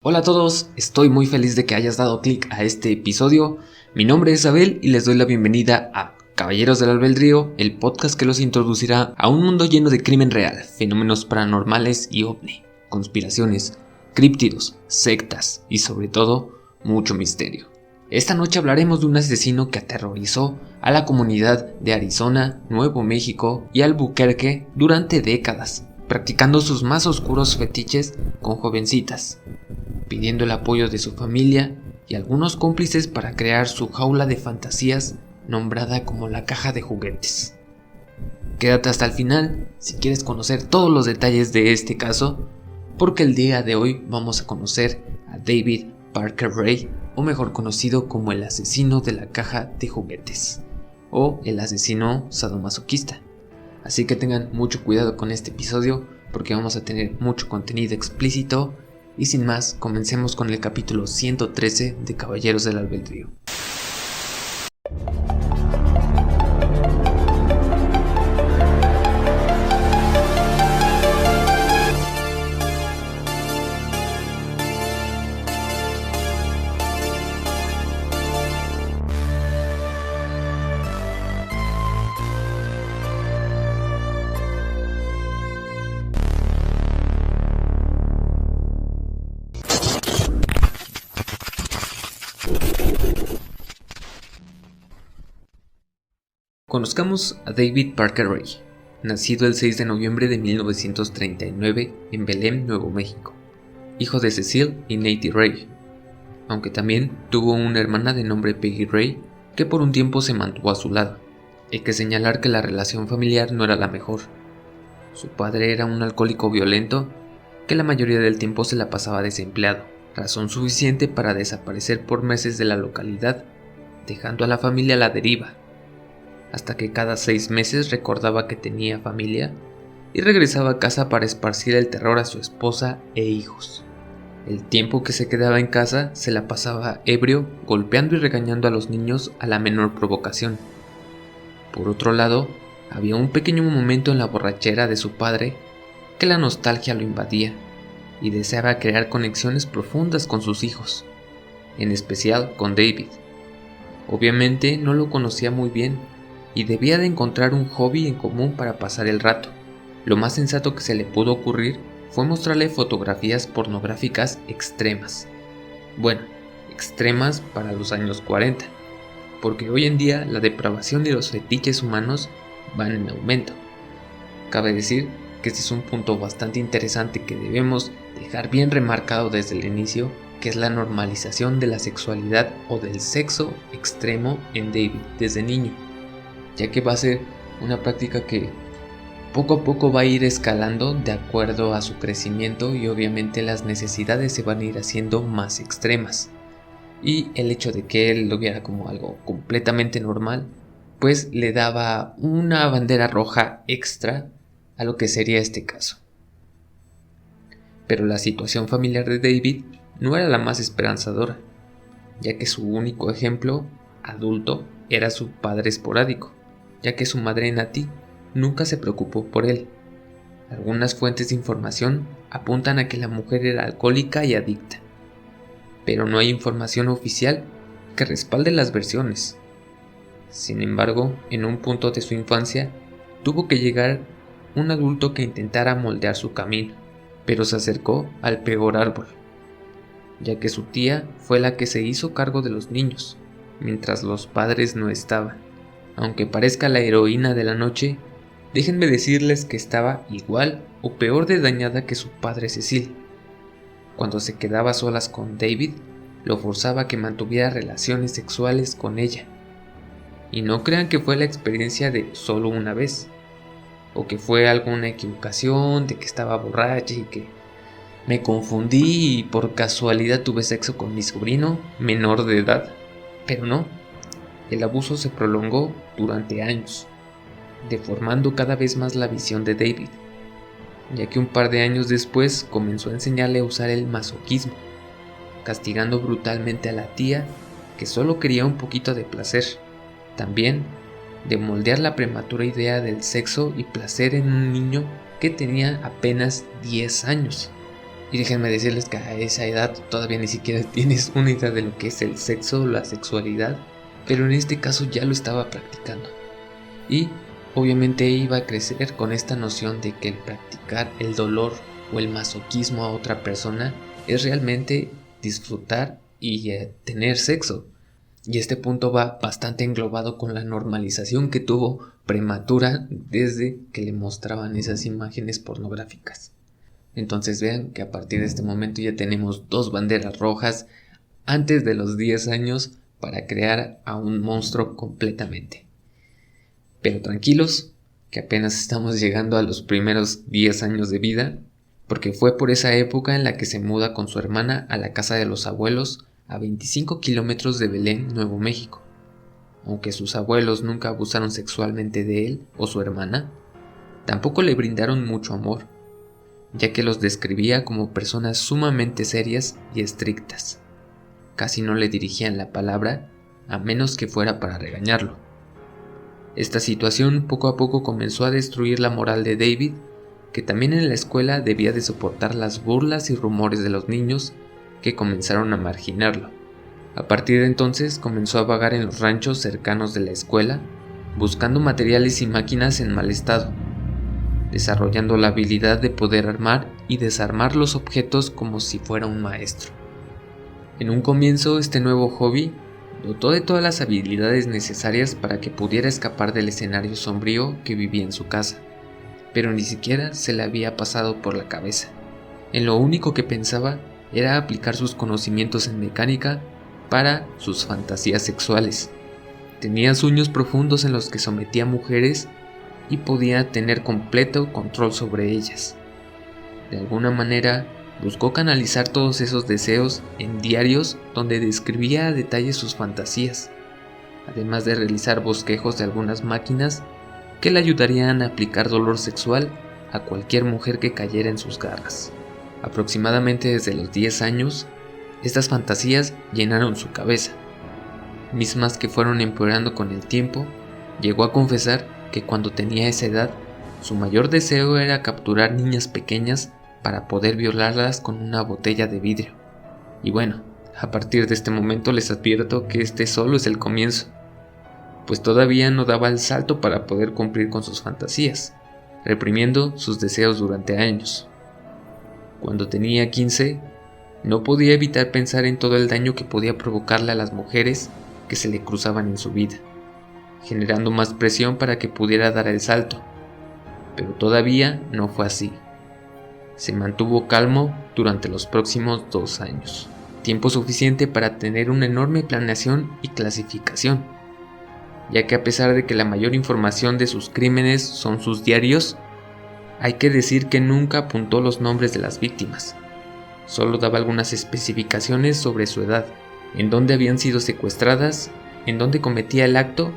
Hola a todos, estoy muy feliz de que hayas dado clic a este episodio. Mi nombre es Abel y les doy la bienvenida a Caballeros del Albedrío, el podcast que los introducirá a un mundo lleno de crimen real, fenómenos paranormales y ovni, conspiraciones, críptidos, sectas y sobre todo, mucho misterio. Esta noche hablaremos de un asesino que aterrorizó a la comunidad de Arizona, Nuevo México y Albuquerque durante décadas, practicando sus más oscuros fetiches con jovencitas, pidiendo el apoyo de su familia y algunos cómplices para crear su jaula de fantasías nombrada como la caja de juguetes. Quédate hasta el final si quieres conocer todos los detalles de este caso, porque el día de hoy vamos a conocer a David Parker Ray, o mejor conocido como el asesino de la caja de juguetes, o el asesino sadomasoquista. Así que tengan mucho cuidado con este episodio porque vamos a tener mucho contenido explícito. Y sin más, comencemos con el capítulo 113 de Caballeros del Albedrío. Conozcamos a David Parker Ray, nacido el 6 de noviembre de 1939 en Belém, Nuevo México, hijo de Cecil y Nettie Ray, aunque también tuvo una hermana de nombre Peggy Ray que por un tiempo se mantuvo a su lado. Hay que señalar que la relación familiar no era la mejor. Su padre era un alcohólico violento que la mayoría del tiempo se la pasaba desempleado, razón suficiente para desaparecer por meses de la localidad, dejando a la familia a la deriva, hasta que cada 6 meses recordaba que tenía familia y regresaba a casa para esparcir el terror a su esposa e hijos. El tiempo que se quedaba en casa se la pasaba ebrio, golpeando y regañando a los niños a la menor provocación. Por otro lado, había un pequeño momento en la borrachera de su padre que la nostalgia lo invadía y deseaba crear conexiones profundas con sus hijos, en especial con David. Obviamente no lo conocía muy bien y debía de encontrar un hobby en común para pasar el rato. Lo más sensato que se le pudo ocurrir fue mostrarle fotografías pornográficas extremas. Bueno, extremas para los años 40, porque hoy en día la depravación y los fetiches humanos van en aumento. Cabe decir que este es un punto bastante interesante que debemos dejar bien remarcado desde el inicio, que es la normalización de la sexualidad o del sexo extremo en David desde niño, ya que va a ser una práctica que poco a poco va a ir escalando de acuerdo a su crecimiento y obviamente las necesidades se van a ir haciendo más extremas. Y el hecho de que él lo viera como algo completamente normal, pues le daba una bandera roja extra a lo que sería este caso. Pero la situación familiar de David no era la más esperanzadora, ya que su único ejemplo adulto era su padre esporádico, ya que su madre Nettie nunca se preocupó por él. Algunas fuentes de información apuntan a que la mujer era alcohólica y adicta, pero no hay información oficial que respalde las versiones. Sin embargo, en un punto de su infancia, tuvo que llegar un adulto que intentara moldear su camino, pero se acercó al peor árbol, ya que su tía fue la que se hizo cargo de los niños, mientras los padres no estaban. Aunque parezca la heroína de la noche, déjenme decirles que estaba igual o peor de dañada que su padre Cecil. Cuando se quedaba a solas con David, lo forzaba a que mantuviera relaciones sexuales con ella. Y no crean que fue la experiencia de solo una vez, o que fue alguna equivocación de que estaba borracha y que me confundí y por casualidad tuve sexo con mi sobrino menor de edad. Pero no. El abuso se prolongó durante años, deformando cada vez más la visión de David, ya que un par de años después comenzó a enseñarle a usar el masoquismo, castigando brutalmente a la tía que solo quería un poquito de placer, también de moldear la prematura idea del sexo y placer en un niño que tenía apenas 10 años. Y déjenme decirles que a esa edad todavía ni siquiera tienes una idea de lo que es el sexo o la sexualidad, pero en este caso ya lo estaba practicando. Y obviamente iba a crecer con esta noción de que el practicar el dolor o el masoquismo a otra persona es realmente disfrutar y tener sexo. Y este punto va bastante englobado con la normalización que tuvo prematura desde que le mostraban esas imágenes pornográficas. Entonces vean que a partir de este momento ya tenemos 2 banderas rojas antes de los 10 años para crear a un monstruo completamente. Pero tranquilos, que apenas estamos llegando a los primeros 10 años de vida, porque fue por esa época en la que se muda con su hermana a la casa de los abuelos a 25 kilómetros de Belén, Nuevo México. Aunque sus abuelos nunca abusaron sexualmente de él o su hermana, tampoco le brindaron mucho amor, ya que los describía como personas sumamente serias y estrictas. Casi no le dirigían la palabra, a menos que fuera para regañarlo. Esta situación poco a poco comenzó a destruir la moral de David, que también en la escuela debía de soportar las burlas y rumores de los niños que comenzaron a marginarlo. A partir de entonces comenzó a vagar en los ranchos cercanos de la escuela, buscando materiales y máquinas en mal estado, desarrollando la habilidad de poder armar y desarmar los objetos como si fuera un maestro. En un comienzo, este nuevo hobby dotó de todas las habilidades necesarias para que pudiera escapar del escenario sombrío que vivía en su casa, pero ni siquiera se le había pasado por la cabeza. En lo único que pensaba era aplicar sus conocimientos en mecánica para sus fantasías sexuales. Tenía sueños profundos en los que sometía a mujeres y podía tener completo control sobre ellas. De alguna manera, buscó canalizar todos esos deseos en diarios donde describía a detalle sus fantasías, además de realizar bosquejos de algunas máquinas que le ayudarían a aplicar dolor sexual a cualquier mujer que cayera en sus garras. Aproximadamente desde los 10 años, estas fantasías llenaron su cabeza, mismas que fueron empeorando con el tiempo. Llegó a confesar que cuando tenía esa edad, su mayor deseo era capturar niñas pequeñas para poder violarlas con una botella de vidrio. Y bueno, a partir de este momento les advierto que este solo es el comienzo, pues todavía no daba el salto para poder cumplir con sus fantasías, reprimiendo sus deseos durante años. Cuando tenía 15, no podía evitar pensar en todo el daño que podía provocarle a las mujeres que se le cruzaban en su vida, generando más presión para que pudiera dar el salto, pero todavía no fue así. Se mantuvo calmo durante los próximos 2 años, tiempo suficiente para tener una enorme planeación y clasificación, ya que a pesar de que la mayor información de sus crímenes son sus diarios, hay que decir que nunca apuntó los nombres de las víctimas, solo daba algunas especificaciones sobre su edad, en dónde habían sido secuestradas, en dónde cometía el acto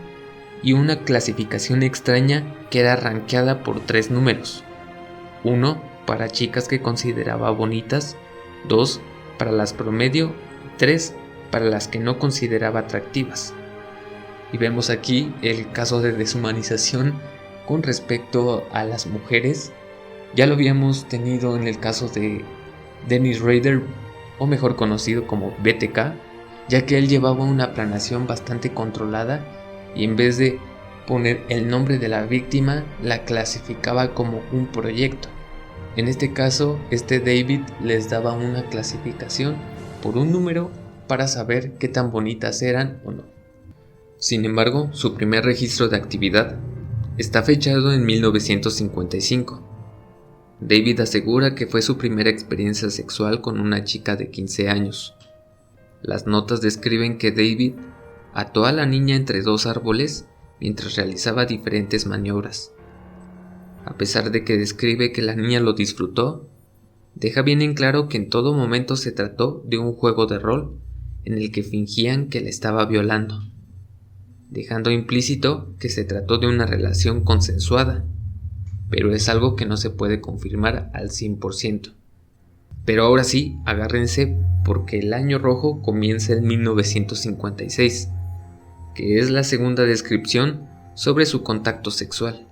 y una clasificación extraña que era rankeada por 3 números: 1 para chicas que consideraba bonitas, 2 para las promedio, 3 para las que no consideraba atractivas. Y vemos aquí el caso de deshumanización con respecto a las mujeres. Ya lo habíamos tenido en el caso de Dennis Rader, o mejor conocido como BTK, ya que él llevaba una planeación bastante controlada y en vez de poner el nombre de la víctima, la clasificaba como un proyecto. En este caso, David les daba una clasificación por un número para saber qué tan bonitas eran o no. Sin embargo, su primer registro de actividad está fechado en 1955. David asegura que fue su primera experiencia sexual con una chica de 15 años. Las notas describen que David ató a la niña entre 2 árboles mientras realizaba diferentes maniobras. A pesar de que describe que la niña lo disfrutó, deja bien en claro que en todo momento se trató de un juego de rol en el que fingían que la estaba violando, dejando implícito que se trató de una relación consensuada, pero es algo que no se puede confirmar al 100%. Pero ahora sí, agárrense porque el año rojo comienza en 1956, que es la segunda descripción sobre su contacto sexual.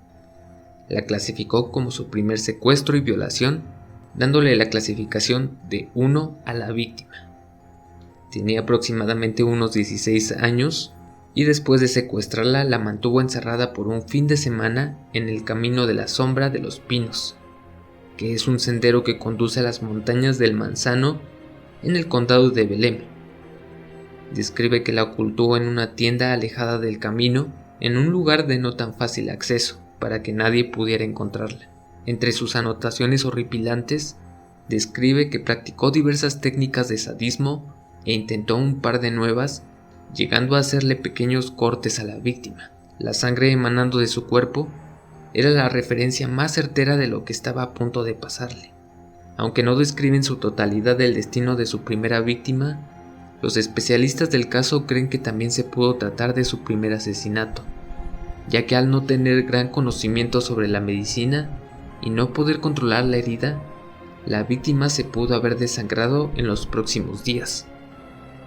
La clasificó como su primer secuestro y violación dándole la clasificación de 1 a la víctima. Tenía aproximadamente unos 16 años y después de secuestrarla la mantuvo encerrada por un fin de semana en el Camino de la Sombra de los Pinos, que es un sendero que conduce a las montañas del Manzano en el condado de Belém. Describe que la ocultó en una tienda alejada del camino, en un lugar de no tan fácil acceso, para que nadie pudiera encontrarla. Entre sus anotaciones horripilantes, describe que practicó diversas técnicas de sadismo e intentó un par de nuevas, llegando a hacerle pequeños cortes a la víctima. La sangre emanando de su cuerpo era la referencia más certera de lo que estaba a punto de pasarle. Aunque no describen su totalidad del destino de su primera víctima, los especialistas del caso creen que también se pudo tratar de su primer asesinato, ya que al no tener gran conocimiento sobre la medicina y no poder controlar la herida, la víctima se pudo haber desangrado en los próximos días,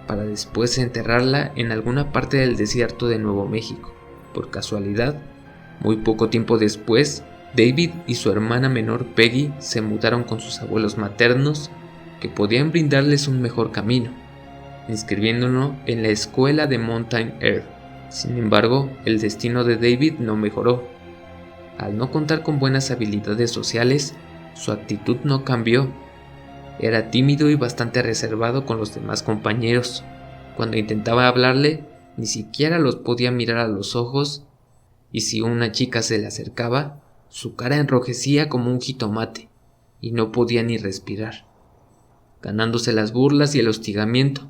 para después enterrarla en alguna parte del desierto de Nuevo México. Por casualidad, muy poco tiempo después, David y su hermana menor Peggy se mudaron con sus abuelos maternos, que podían brindarles un mejor camino, inscribiéndolo en la escuela de Mountain Air. Sin embargo, el destino de David no mejoró. Al no contar con buenas habilidades sociales, su actitud no cambió. Era tímido y bastante reservado con los demás compañeros. Cuando intentaba hablarle, ni siquiera los podía mirar a los ojos, y si una chica se le acercaba, su cara enrojecía como un jitomate, y no podía ni respirar, ganándose las burlas y el hostigamiento,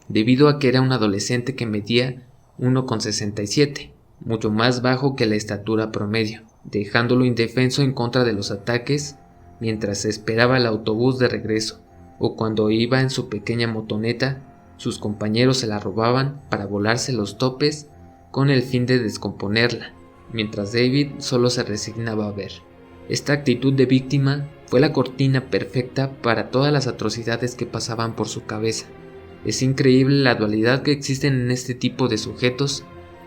debido a que era un adolescente que medía 1,67, mucho más bajo que la estatura promedio, dejándolo indefenso en contra de los ataques mientras esperaba el autobús de regreso, o cuando iba en su pequeña motoneta, sus compañeros se la robaban para volarse los topes con el fin de descomponerla, mientras David solo se resignaba a ver. Esta actitud de víctima fue la cortina perfecta para todas las atrocidades que pasaban por su cabeza. Es increíble la dualidad que existe en este tipo de sujetos,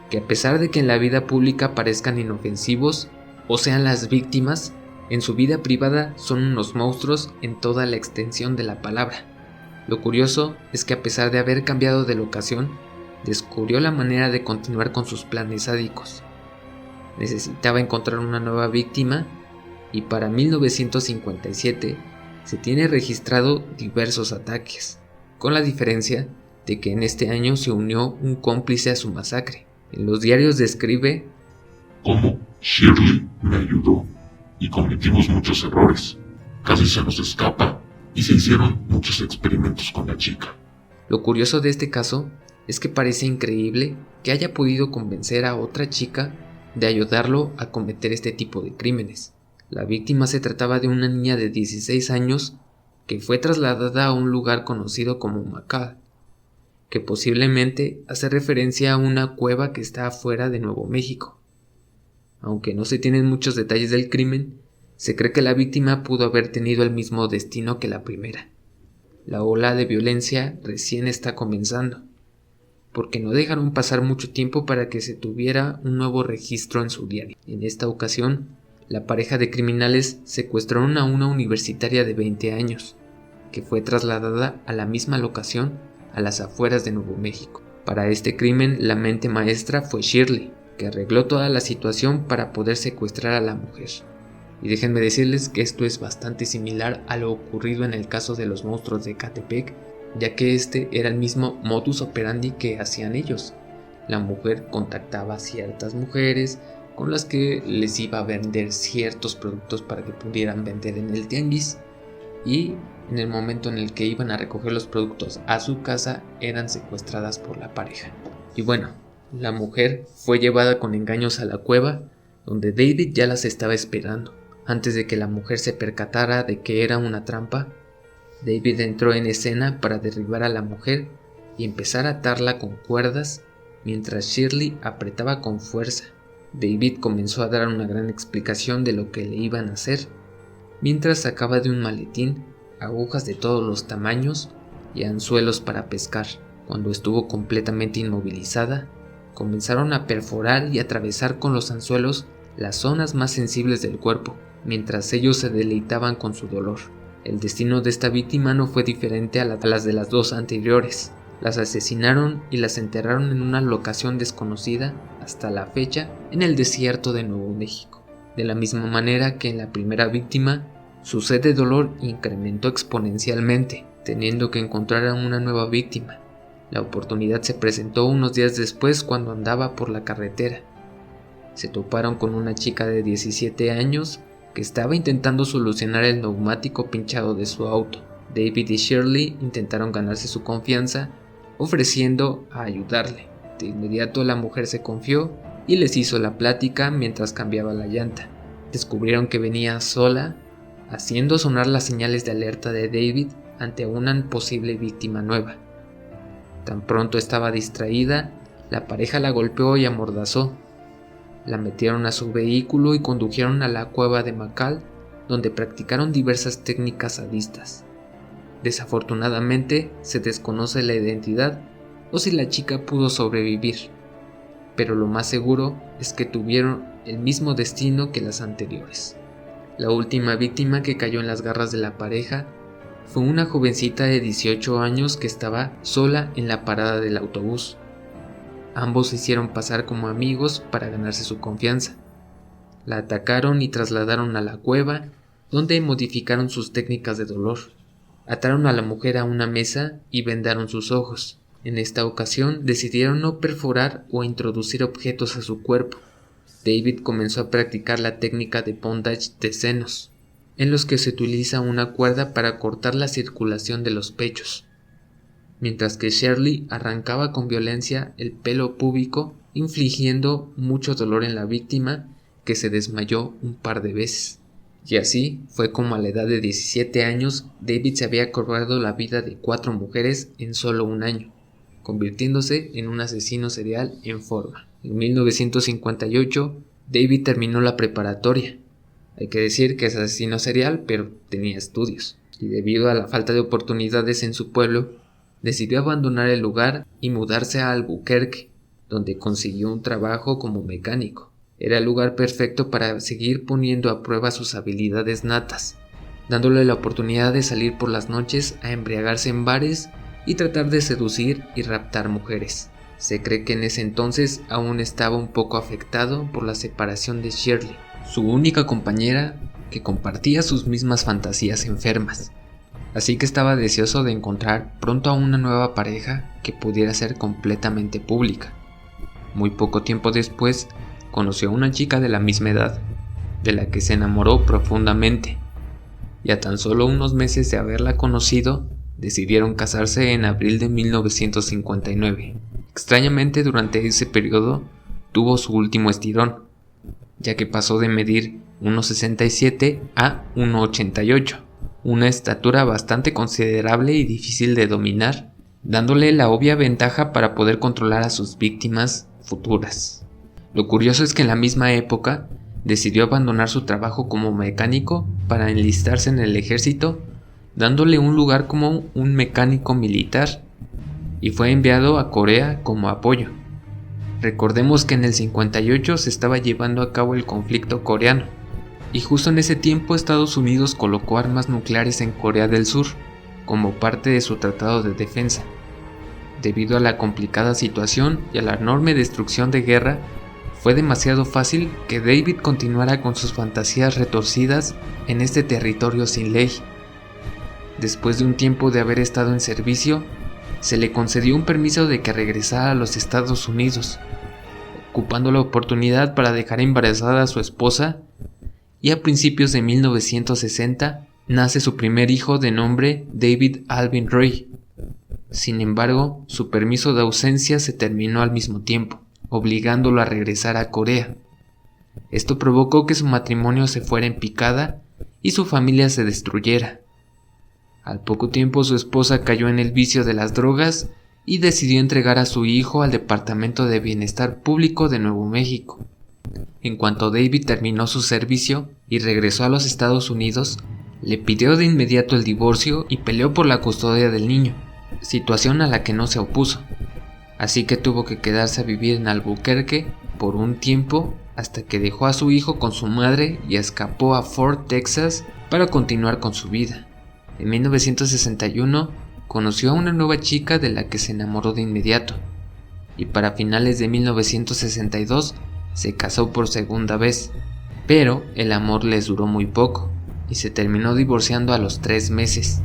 que a pesar de que en la vida pública parezcan inofensivos o sean las víctimas, en su vida privada son unos monstruos en toda la extensión de la palabra. Lo curioso es que a pesar de haber cambiado de locación, descubrió la manera de continuar con sus planes sádicos. Necesitaba encontrar una nueva víctima y para 1957 se tiene registrado diversos ataques, con la diferencia de que en este año se unió un cómplice a su masacre. En los diarios describe cómo Shirley me ayudó y cometimos muchos errores, casi se nos escapa y se hicieron muchos experimentos con la chica. Lo curioso de este caso es que parece increíble que haya podido convencer a otra chica de ayudarlo a cometer este tipo de crímenes. La víctima se trataba de una niña de 16 años que fue trasladada a un lugar conocido como Macal, que posiblemente hace referencia a una cueva que está afuera de Nuevo México. Aunque no se tienen muchos detalles del crimen, se cree que la víctima pudo haber tenido el mismo destino que la primera. La ola de violencia recién está comenzando, porque no dejaron pasar mucho tiempo para que se tuviera un nuevo registro en su diario. En esta ocasión, la pareja de criminales secuestraron a una universitaria de 20 años, que fue trasladada a la misma locación a las afueras de Nuevo México. Para este crimen, la mente maestra fue Shirley, que arregló toda la situación para poder secuestrar a la mujer. Y déjenme decirles que esto es bastante similar a lo ocurrido en el caso de los monstruos de Ecatepec, ya que este era el mismo modus operandi que hacían ellos. La mujer contactaba a ciertas mujeres con las que les iba a vender ciertos productos para que pudieran vender en el tianguis, y en el momento en el que iban a recoger los productos a su casa eran secuestradas por la pareja. Y bueno, la mujer fue llevada con engaños a la cueva, donde David ya las estaba esperando. Antes de que la mujer se percatara de que era una trampa, David entró en escena para derribar a la mujer y empezar a atarla con cuerdas, mientras Shirley apretaba con fuerza. David comenzó a dar una gran explicación de lo que le iban a hacer, mientras sacaba de un maletín agujas de todos los tamaños y anzuelos para pescar. Cuando estuvo completamente inmovilizada, comenzaron a perforar y atravesar con los anzuelos las zonas más sensibles del cuerpo, mientras ellos se deleitaban con su dolor. El destino de esta víctima no fue diferente a las de las dos anteriores. Las asesinaron y las enterraron en una locación desconocida hasta la fecha en el desierto de Nuevo México. De la misma manera que en la primera víctima, su sed de dolor incrementó exponencialmente, teniendo que encontrar a una nueva víctima. La oportunidad se presentó unos días después cuando andaba por la carretera. Se toparon con una chica de 17 años que estaba intentando solucionar el neumático pinchado de su auto. David y Shirley intentaron ganarse su confianza, ofreciendo a ayudarle. De inmediato la mujer se confió y les hizo la plática mientras cambiaba la llanta. Descubrieron que venía sola, haciendo sonar las señales de alerta de David ante una posible víctima nueva. Tan pronto estaba distraída, la pareja la golpeó y amordazó. La metieron a su vehículo y condujeron a la cueva de Macal, donde practicaron diversas técnicas sadistas. Desafortunadamente, se desconoce la identidad o si la chica pudo sobrevivir, pero lo más seguro es que tuvieron el mismo destino que las anteriores. La última víctima que cayó en las garras de la pareja fue una jovencita de 18 años que estaba sola en la parada del autobús. Ambos se hicieron pasar como amigos para ganarse su confianza. La atacaron y trasladaron a la cueva, donde modificaron sus técnicas de dolor. Ataron a la mujer a una mesa y vendaron sus ojos. En esta ocasión decidieron no perforar o introducir objetos a su cuerpo. David comenzó a practicar la técnica de bondage de senos, en los que se utiliza una cuerda para cortar la circulación de los pechos, mientras que Shirley arrancaba con violencia el pelo púbico, infligiendo mucho dolor en la víctima, que se desmayó un par de veces. Y así fue como a la edad de 17 años David se había cobrado la vida de 4 mujeres en solo un año, convirtiéndose en un asesino serial en forma. En 1958 David terminó la preparatoria. Hay que decir que es asesino serial, pero tenía estudios, y debido a la falta de oportunidades en su pueblo, decidió abandonar el lugar y mudarse a Albuquerque, donde consiguió un trabajo como mecánico. Era el lugar perfecto para seguir poniendo a prueba sus habilidades natas, dándole la oportunidad de salir por las noches a embriagarse en bares y tratar de seducir y raptar mujeres. Se cree que en ese entonces aún estaba un poco afectado por la separación de Shirley, su única compañera que compartía sus mismas fantasías enfermas. Así que estaba deseoso de encontrar pronto a una nueva pareja que pudiera ser completamente pública. Muy poco tiempo después, conoció a una chica de la misma edad, de la que se enamoró profundamente, y a tan solo unos meses de haberla conocido, decidieron casarse en abril de 1959. Extrañamente, durante ese periodo, tuvo su último estirón, ya que pasó de medir 1,67 a 1,88, una estatura bastante considerable y difícil de dominar, dándole la obvia ventaja para poder controlar a sus víctimas futuras. Lo curioso es que en la misma época decidió abandonar su trabajo como mecánico para enlistarse en el ejército, dándole un lugar como un mecánico militar, y fue enviado a Corea como apoyo. Recordemos que en el 58 se estaba llevando a cabo el conflicto coreano, y justo en ese tiempo Estados Unidos colocó armas nucleares en Corea del Sur como parte de su tratado de defensa. Debido a la complicada situación y a la enorme destrucción de guerra, fue demasiado fácil que David continuara con sus fantasías retorcidas en este territorio sin ley. Después de un tiempo de haber estado en servicio, se le concedió un permiso de que regresara a los Estados Unidos, ocupando la oportunidad para dejar embarazada a su esposa, y a principios de 1960 nace su primer hijo de nombre David Alvin Ray. Sin embargo, su permiso de ausencia se terminó al mismo tiempo, obligándolo a regresar a Corea. Esto provocó que su matrimonio se fuera en picada y su familia se destruyera. Al poco tiempo su esposa cayó en el vicio de las drogas y decidió entregar a su hijo al Departamento de Bienestar Público de Nuevo México. En cuanto David terminó su servicio y regresó a los Estados Unidos, le pidió de inmediato el divorcio y peleó por la custodia del niño, situación a la que no se opuso. Así que tuvo que quedarse a vivir en Albuquerque por un tiempo hasta que dejó a su hijo con su madre y escapó a Fort Texas para continuar con su vida. En 1961 conoció a una nueva chica de la que se enamoró de inmediato, y para finales de 1962 se casó por segunda vez, pero el amor les duró muy poco y se terminó divorciando a los 3 meses.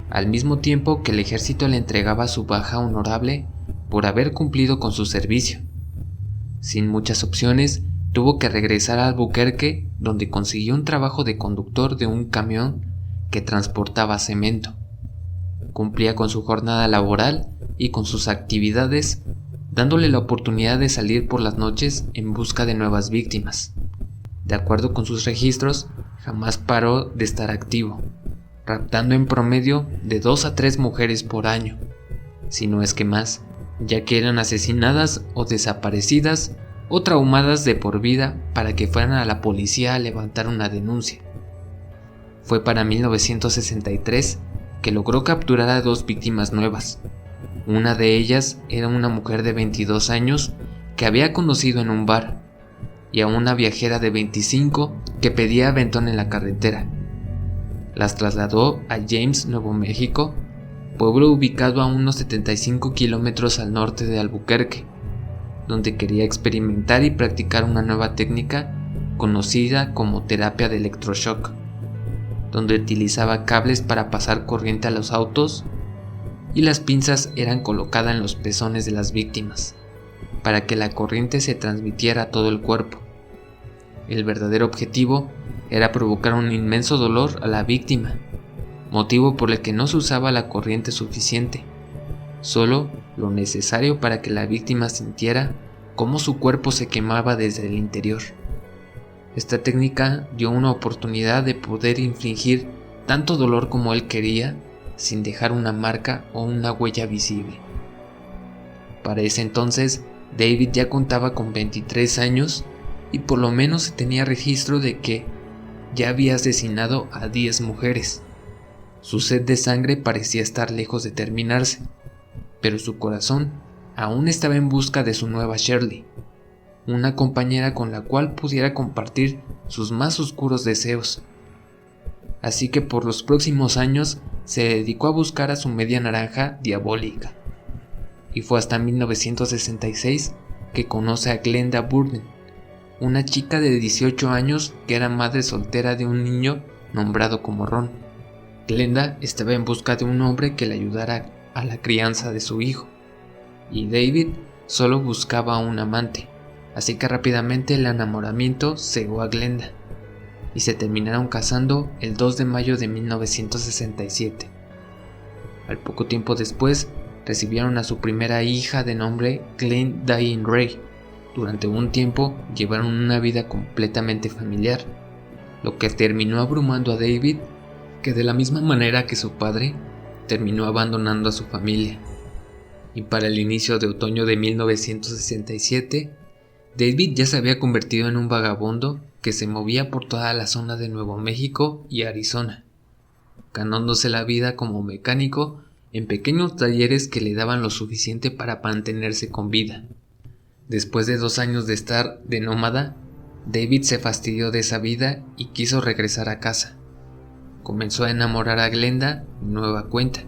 Al mismo tiempo que el ejército le entregaba su baja honorable por haber cumplido con su servicio. Sin muchas opciones, tuvo que regresar a Albuquerque, donde consiguió un trabajo de conductor de un camión que transportaba cemento. Cumplía con su jornada laboral y con sus actividades, dándole la oportunidad de salir por las noches en busca de nuevas víctimas. De acuerdo con sus registros, jamás paró de estar activo, raptando en promedio de 2 a 3 mujeres por año, si no es que más, ya que eran asesinadas o desaparecidas o traumadas de por vida para que fueran a la policía a levantar una denuncia. Fue para 1963 que logró capturar a 2 víctimas nuevas. Una de ellas era una mujer de 22 años que había conocido en un bar, y a una viajera de 25 que pedía aventón en la carretera. Las trasladó a James, Nuevo México, pueblo ubicado a unos 75 kilómetros al norte de Albuquerque, donde quería experimentar y practicar una nueva técnica conocida como terapia de electroshock, donde utilizaba cables para pasar corriente a los autos y las pinzas eran colocadas en los pezones de las víctimas, para que la corriente se transmitiera a todo el cuerpo. El verdadero objetivo era provocar un inmenso dolor a la víctima, motivo por el que no se usaba la corriente suficiente, solo lo necesario para que la víctima sintiera cómo su cuerpo se quemaba desde el interior. Esta técnica dio una oportunidad de poder infligir tanto dolor como él quería, sin dejar una marca o una huella visible. Para ese entonces, David ya contaba con 23 años y por lo menos se tenía registro de que ya había asesinado a 10 mujeres. Su sed de sangre parecía estar lejos de terminarse, pero su corazón aún estaba en busca de su nueva Shirley, una compañera con la cual pudiera compartir sus más oscuros deseos. Así que por los próximos años se dedicó a buscar a su media naranja diabólica, y fue hasta 1966 que conoce a Glenda Burden, una chica de 18 años que era madre soltera de un niño nombrado como Ron. Glenda estaba en busca de un hombre que le ayudara a la crianza de su hijo, y David solo buscaba a un amante, así que rápidamente el enamoramiento cegó a Glenda, y se terminaron casando el 2 de mayo de 1967. Al poco tiempo después, recibieron a su primera hija de nombre Glenn Diane Ray. Durante un tiempo llevaron una vida completamente familiar, lo que terminó abrumando a David, que de la misma manera que su padre, terminó abandonando a su familia. Y para el inicio de otoño de 1967, David ya se había convertido en un vagabundo que se movía por toda la zona de Nuevo México y Arizona, ganándose la vida como mecánico en pequeños talleres que le daban lo suficiente para mantenerse con vida. Después de 2 años de estar de nómada, David se fastidió de esa vida y quiso regresar a casa. Comenzó a enamorar a Glenda de nueva cuenta,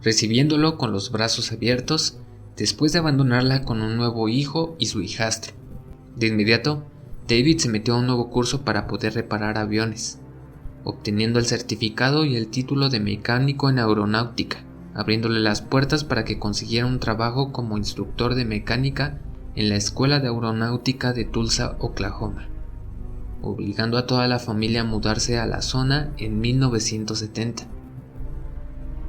recibiéndolo con los brazos abiertos después de abandonarla con un nuevo hijo y su hijastro. De inmediato, David se metió a un nuevo curso para poder reparar aviones, obteniendo el certificado y el título de mecánico en aeronáutica, abriéndole las puertas para que consiguiera un trabajo como instructor de mecánica en la Escuela de Aeronáutica de Tulsa, Oklahoma, obligando a toda la familia a mudarse a la zona en 1970.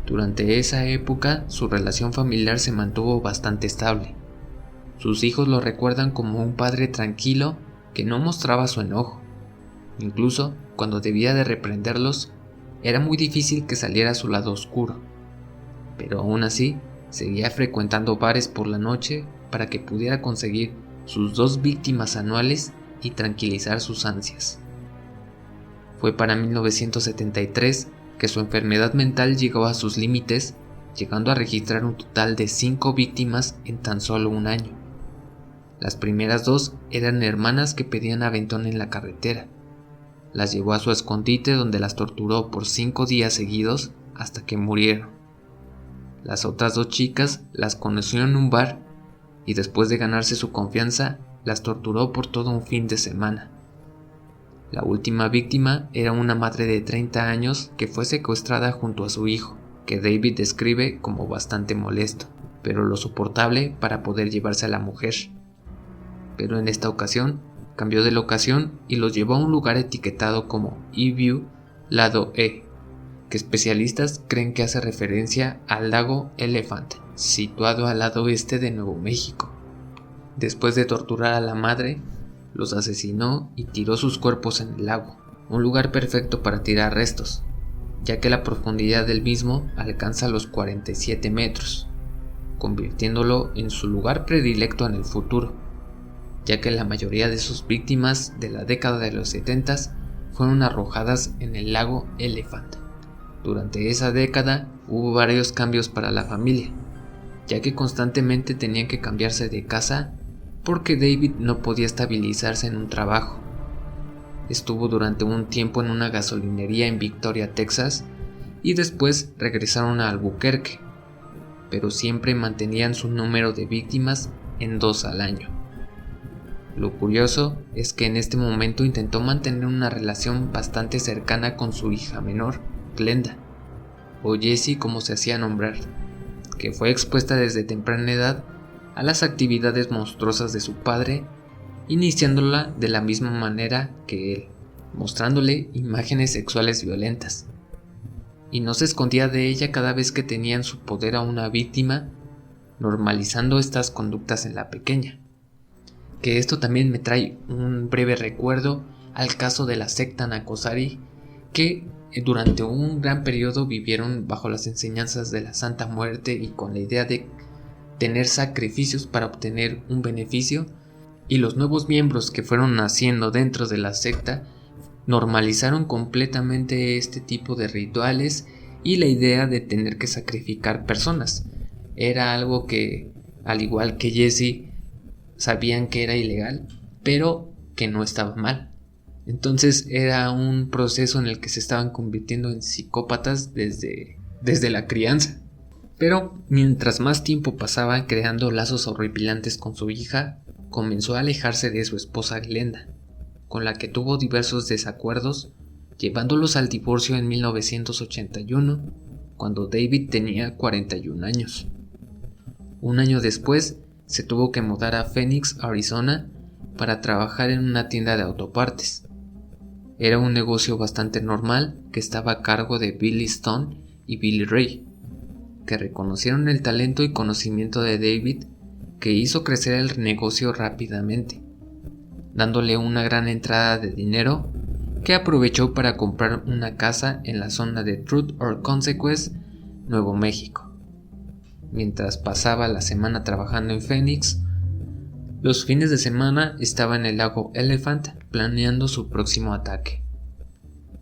Durante esa época, su relación familiar se mantuvo bastante estable. Sus hijos lo recuerdan como un padre tranquilo que no mostraba su enojo. Incluso, cuando debía de reprenderlos, era muy difícil que saliera a su lado oscuro. Pero aún así, seguía frecuentando bares por la noche para que pudiera conseguir sus 2 víctimas anuales y tranquilizar sus ansias. Fue para 1973 que su enfermedad mental llegó a sus límites, llegando a registrar un total de 5 víctimas en tan solo un año. Las primeras 2 eran hermanas que pedían aventón en la carretera. las llevó a su escondite donde las torturó por 5 días seguidos hasta que murieron. Las otras 2 chicas las conoció en un bar y después de ganarse su confianza, las torturó por todo un fin de semana. La última víctima era una madre de 30 años que fue secuestrada junto a su hijo, que David describe como bastante molesto, pero lo soportable para poder llevarse a la mujer. Pero en esta ocasión, cambió de locación y los llevó a un lugar etiquetado como E-View Lado E, que especialistas creen que hace referencia al lago Elephant, situado al lado oeste de Nuevo México. Después de torturar a la madre, los asesinó y tiró sus cuerpos en el lago, un lugar perfecto para tirar restos, ya que la profundidad del mismo alcanza los 47 metros, convirtiéndolo en su lugar predilecto en el futuro, ya que la mayoría de sus víctimas de la década de los 70 fueron arrojadas en el lago Elephant. Durante esa década hubo varios cambios para la familia, ya que constantemente tenían que cambiarse de casa porque David no podía estabilizarse en un trabajo. Estuvo durante un tiempo en una gasolinería en Victoria, Texas, y después regresaron a Albuquerque, pero siempre mantenían su número de víctimas en 2 al año. Lo curioso es que en este momento intentó mantener una relación bastante cercana con su hija menor, Glenda, o Jessie como se hacía nombrar, que fue expuesta desde temprana edad a las actividades monstruosas de su padre, iniciándola de la misma manera que él, mostrándole imágenes sexuales violentas. Y no se escondía de ella cada vez que tenía en su poder a una víctima, normalizando estas conductas en la pequeña. Que esto también me trae un breve recuerdo al caso de la secta Nacosari, que durante un gran periodo vivieron bajo las enseñanzas de la Santa Muerte y con la idea de tener sacrificios para obtener un beneficio, y los nuevos miembros que fueron naciendo dentro de la secta normalizaron completamente este tipo de rituales y la idea de tener que sacrificar personas. Era algo que, al igual que Jessie, sabían que era ilegal, pero que no estaba mal. Entonces era un proceso en el que se estaban convirtiendo en psicópatas desde la crianza. Pero mientras más tiempo pasaba creando lazos horripilantes con su hija, comenzó a alejarse de su esposa Glenda, con la que tuvo diversos desacuerdos, llevándolos al divorcio en 1981, cuando David tenía 41 años. Un año después, se tuvo que mudar a Phoenix, Arizona, para trabajar en una tienda de autopartes. Era un negocio bastante normal que estaba a cargo de Billy Stone y Billy Ray, que reconocieron el talento y conocimiento de David, que hizo crecer el negocio rápidamente, dándole una gran entrada de dinero que aprovechó para comprar una casa en la zona de Truth or Consequence, Nuevo México. Mientras pasaba la semana trabajando en Phoenix, los fines de semana estaba en el lago Elephant planeando su próximo ataque.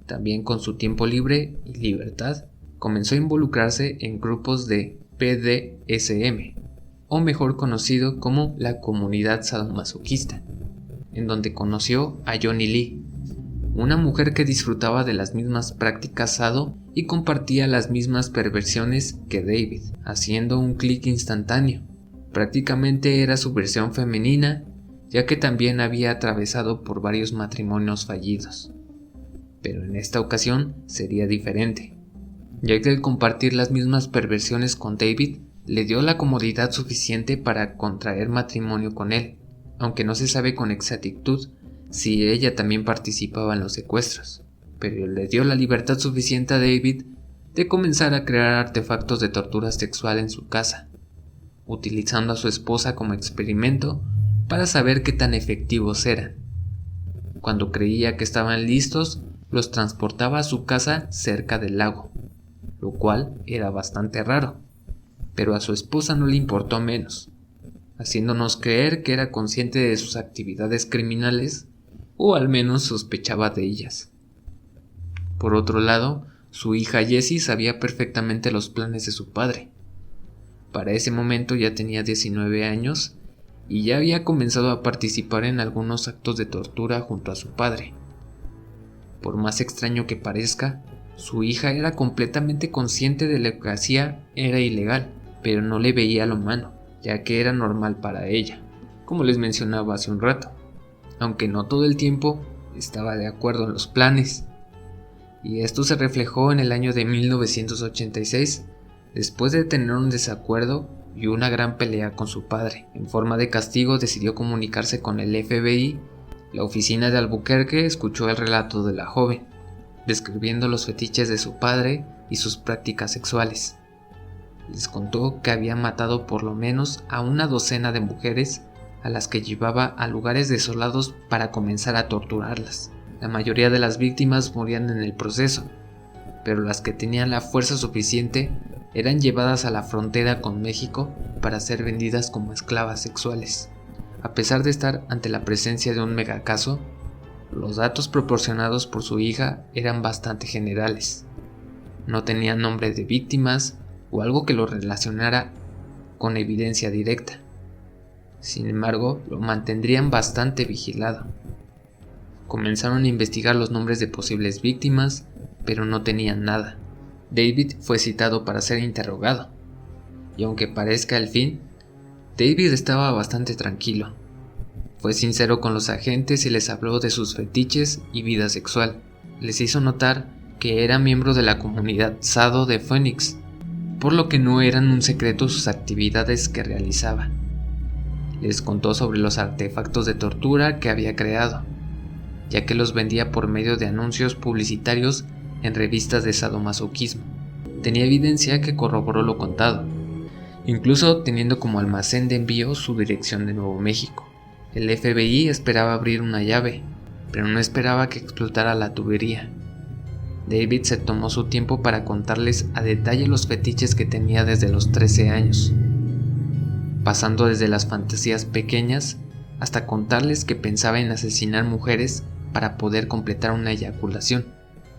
También con su tiempo libre y libertad, comenzó a involucrarse en grupos de BDSM, o mejor conocido como la comunidad sadomasoquista, en donde conoció a Johnny Lee, una mujer que disfrutaba de las mismas prácticas sado y compartía las mismas perversiones que David, haciendo un clic instantáneo. Prácticamente era su versión femenina, ya que también había atravesado por varios matrimonios fallidos. Pero en esta ocasión sería diferente, ya que al compartir las mismas perversiones con David, le dio la comodidad suficiente para contraer matrimonio con él, aunque no se sabe con exactitud si ella también participaba en los secuestros, pero le dio la libertad suficiente a David de comenzar a crear artefactos de tortura sexual en su casa, utilizando a su esposa como experimento para saber qué tan efectivos eran. Cuando creía que estaban listos, los transportaba a su casa cerca del lago, lo cual era bastante raro, pero a su esposa no le importó menos, haciéndonos creer que era consciente de sus actividades criminales, o al menos sospechaba de ellas. Por otro lado, su hija Jessie sabía perfectamente los planes de su padre. Para ese momento ya tenía 19 años y ya había comenzado a participar en algunos actos de tortura junto a su padre. Por más extraño que parezca, su hija era completamente consciente de lo que hacía era ilegal, pero no le veía lo malo, ya que era normal para ella, como les mencionaba hace un rato, aunque no todo el tiempo estaba de acuerdo en los planes. Y esto se reflejó en el año de 1986, después de tener un desacuerdo y una gran pelea con su padre. En forma de castigo decidió comunicarse con el FBI. La oficina de Albuquerque escuchó el relato de la joven, describiendo los fetiches de su padre y sus prácticas sexuales. Les contó que había matado por lo menos a una docena de mujeres a las que llevaba a lugares desolados para comenzar a torturarlas. La mayoría de las víctimas morían en el proceso, pero las que tenían la fuerza suficiente eran llevadas a la frontera con México para ser vendidas como esclavas sexuales. A pesar de estar ante la presencia de un megacaso, los datos proporcionados por su hija eran bastante generales. No tenían nombre de víctimas o algo que lo relacionara con evidencia directa. Sin embargo, lo mantendrían bastante vigilado. Comenzaron a investigar los nombres de posibles víctimas, pero no tenían nada. David fue citado para ser interrogado, y aunque parezca el fin, David estaba bastante tranquilo. Fue sincero con los agentes y les habló de sus fetiches y vida sexual. Les hizo notar que era miembro de la comunidad Sado de Phoenix, por lo que no eran un secreto sus actividades que realizaba. Les contó sobre los artefactos de tortura que había creado, ya que los vendía por medio de anuncios publicitarios en revistas de sadomasoquismo. Tenía evidencia que corroboró lo contado, incluso teniendo como almacén de envío su dirección de Nuevo México. El FBI esperaba abrir una llave, pero no esperaba que explotara la tubería. David se tomó su tiempo para contarles a detalle los fetiches que tenía desde los 13 años, pasando desde las fantasías pequeñas hasta contarles que pensaba en asesinar mujeres para poder completar una eyaculación.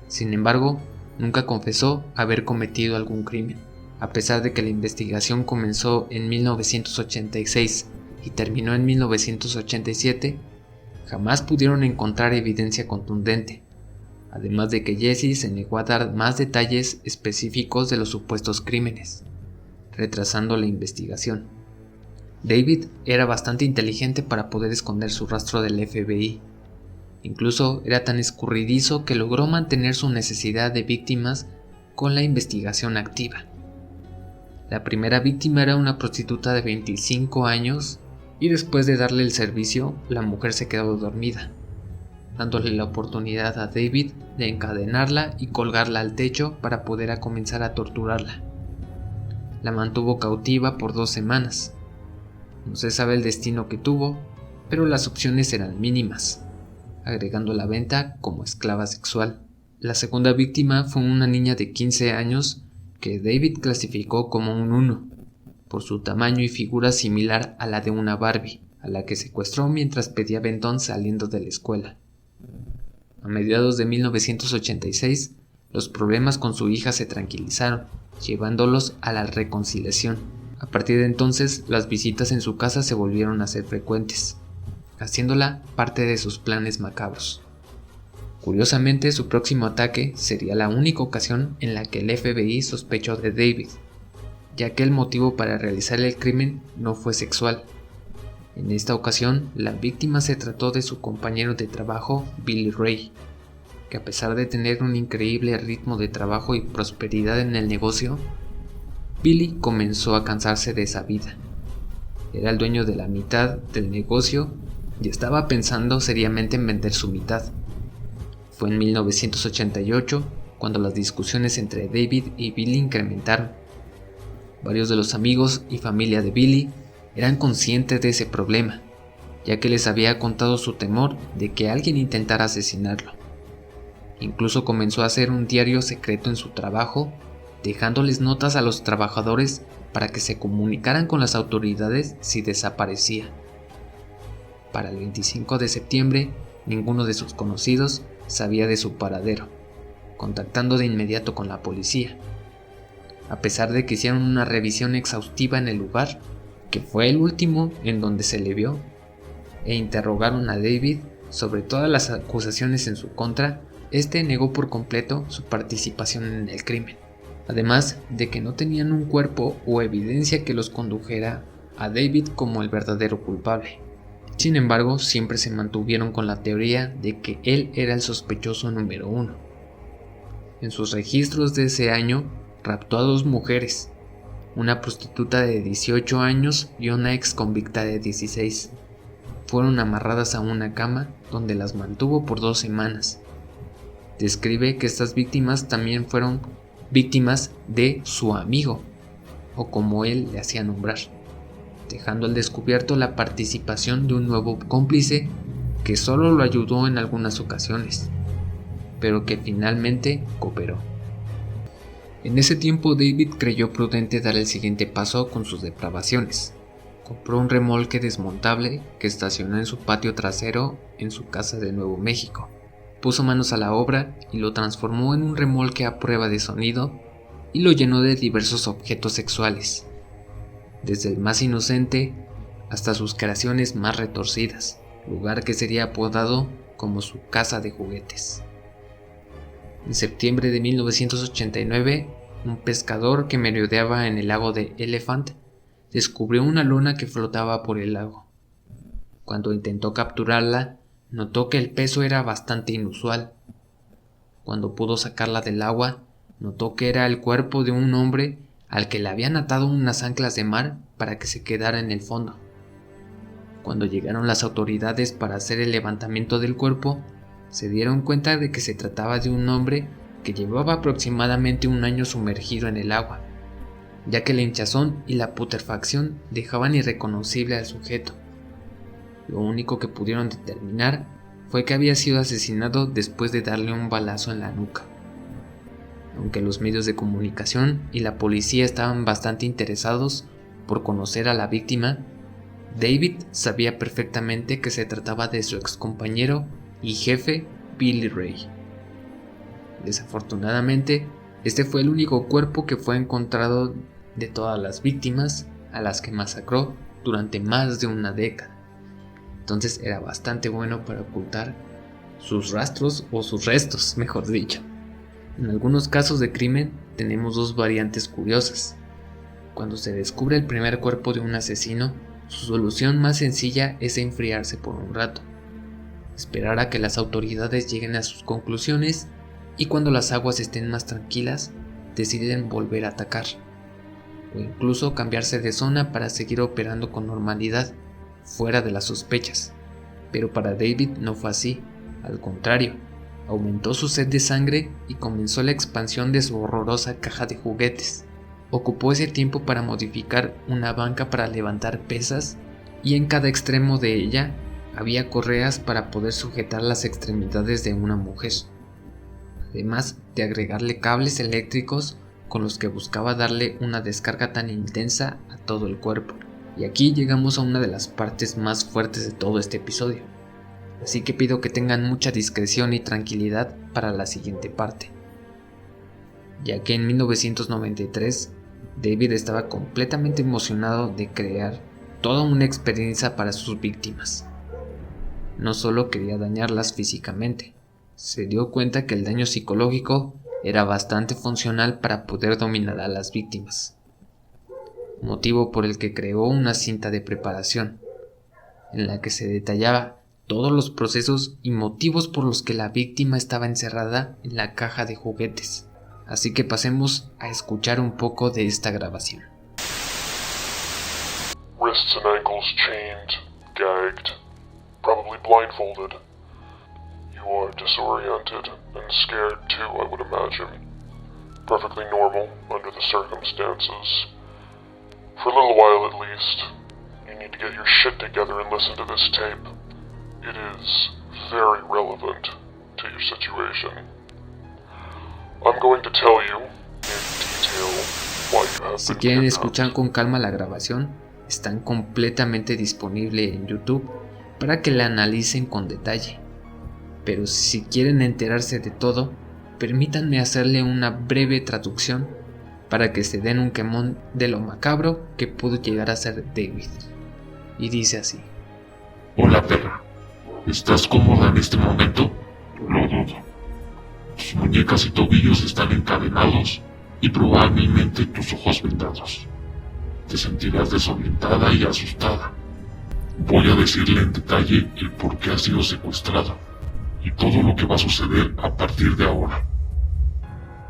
Sin embargo, nunca confesó haber cometido algún crimen. A pesar de que la investigación comenzó en 1986 y terminó en 1987, jamás pudieron encontrar evidencia contundente, además de que Jesse se negó a dar más detalles específicos de los supuestos crímenes, retrasando la investigación. David era bastante inteligente para poder esconder su rastro del FBI. Incluso era tan escurridizo que logró mantener su necesidad de víctimas con la investigación activa. La primera víctima era una prostituta de 25 años y después de darle el servicio, la mujer se quedó dormida, dándole la oportunidad a David de encadenarla y colgarla al techo para poder comenzar a torturarla. La mantuvo cautiva por 2 semanas. No se sabe el destino que tuvo, pero las opciones eran mínimas, agregando la venta como esclava sexual. La segunda víctima fue una niña de 15 años que David clasificó como un 1, por su tamaño y figura similar a la de una Barbie, a la que secuestró mientras pedía aventón saliendo de la escuela. A mediados de 1986, los problemas con su hija se tranquilizaron, llevándolos a la reconciliación. A partir de entonces, las visitas en su casa se volvieron a ser frecuentes, haciéndola parte de sus planes macabros. Curiosamente, su próximo ataque sería la única ocasión en la que el FBI sospechó de David, ya que el motivo para realizar el crimen no fue sexual. En esta ocasión, la víctima se trató de su compañero de trabajo, Billy Ray, que a pesar de tener un increíble ritmo de trabajo y prosperidad en el negocio, Billy comenzó a cansarse de esa vida. Era el dueño de la mitad del negocio y estaba pensando seriamente en vender su mitad. Fue en 1988 cuando las discusiones entre David y Billy incrementaron. Varios de los amigos y familia de Billy eran conscientes de ese problema, ya que les había contado su temor de que alguien intentara asesinarlo. Incluso comenzó a hacer un diario secreto en su trabajo, dejándoles notas a los trabajadores para que se comunicaran con las autoridades si desaparecía. Para el 25 de septiembre, ninguno de sus conocidos sabía de su paradero, contactando de inmediato con la policía. A pesar de que hicieron una revisión exhaustiva en el lugar, que fue el último en donde se le vio, e interrogaron a David sobre todas las acusaciones en su contra, Este negó por completo su participación en el crimen, además de que no tenían un cuerpo o evidencia que los condujera a David como el verdadero culpable. Sin embargo, siempre se mantuvieron con la teoría de que él era el sospechoso número 1. En sus registros de ese año, raptó a 2 mujeres, una prostituta de 18 años y una ex convicta de 16. Fueron amarradas a una cama donde las mantuvo por 2 semanas. Describe que estas víctimas también fueron víctimas de su amigo, o como él le hacía nombrar, dejando al descubierto la participación de un nuevo cómplice que solo lo ayudó en algunas ocasiones, pero que finalmente cooperó. En ese tiempo David creyó prudente dar el siguiente paso con sus depravaciones. Compró un remolque desmontable que estacionó en su patio trasero en su casa de Nuevo México. Puso manos a la obra y lo transformó en un remolque a prueba de sonido y lo llenó de diversos objetos sexuales, desde el más inocente hasta sus creaciones más retorcidas, lugar que sería apodado como su casa de juguetes. En septiembre de 1989, un pescador que merodeaba en el lago de Elephant descubrió una lona que flotaba por el lago. Cuando intentó capturarla, notó que el peso era bastante inusual. Cuando pudo sacarla del agua, notó que era el cuerpo de un hombre al que le habían atado unas anclas de mar para que se quedara en el fondo. Cuando llegaron las autoridades para hacer el levantamiento del cuerpo, se dieron cuenta de que se trataba de un hombre que llevaba aproximadamente 1 año sumergido en el agua, ya que la hinchazón y la putrefacción dejaban irreconocible al sujeto. Lo único que pudieron determinar fue que había sido asesinado después de darle un balazo en la nuca. Aunque los medios de comunicación y la policía estaban bastante interesados por conocer a la víctima, David sabía perfectamente que se trataba de su excompañero y jefe Billy Ray. Desafortunadamente, este fue el único cuerpo que fue encontrado de todas las víctimas a las que masacró durante más de una década. Entonces era bastante bueno para ocultar sus rastros o sus restos, mejor dicho. En algunos casos de crimen tenemos 2 variantes curiosas. Cuando se descubre el primer cuerpo de un asesino, su solución más sencilla es enfriarse por un rato, esperar a que las autoridades lleguen a sus conclusiones y cuando las aguas estén más tranquilas, deciden volver a atacar, o incluso cambiarse de zona para seguir operando con normalidad, fuera de las sospechas. Pero para David no fue así, al contrario, aumentó su sed de sangre y comenzó la expansión de su horrorosa caja de juguetes. Ocupó ese tiempo para modificar una banca para levantar pesas y en cada extremo de ella había correas para poder sujetar las extremidades de una mujer, además de agregarle cables eléctricos con los que buscaba darle una descarga tan intensa a todo el cuerpo. Y aquí llegamos a una de las partes más fuertes de todo este episodio, así que pido que tengan mucha discreción y tranquilidad para la siguiente parte, ya que en 1993 David estaba completamente emocionado de crear toda una experiencia para sus víctimas. No solo quería dañarlas físicamente, se dio cuenta que el daño psicológico era bastante funcional para poder dominar a las víctimas, motivo por el que creó una cinta de preparación, en la que se detallaba todos los procesos y motivos por los que la víctima estaba encerrada en la caja de juguetes. Así que pasemos a escuchar un poco de esta grabación. Wrists and ankles chained, gagged, probably blindfolded. You are disoriented and scared too, I would imagine. Perfectly normal under the circumstances. For a little while at least, you need to get your shit together and listen to this tape. It is very relevant to your situation. I'm going to tell you in detail why you have Si been quieren kidnapped. escuchar con calma la grabación, están completamente disponible en YouTube para que la analicen con detalle. Pero si quieren enterarse de todo, permítanme hacerle una breve traducción para que se den un quemón de lo macabro que pudo llegar a ser David. Y dice así: Hola perra, ¿estás cómoda en este momento? Lo dudo. Tus muñecas y tobillos están encadenados y probablemente tus ojos vendados. Te sentirás desorientada y asustada. Voy a decirle en detalle el por qué has sido secuestrado y todo lo que va a suceder a partir de ahora.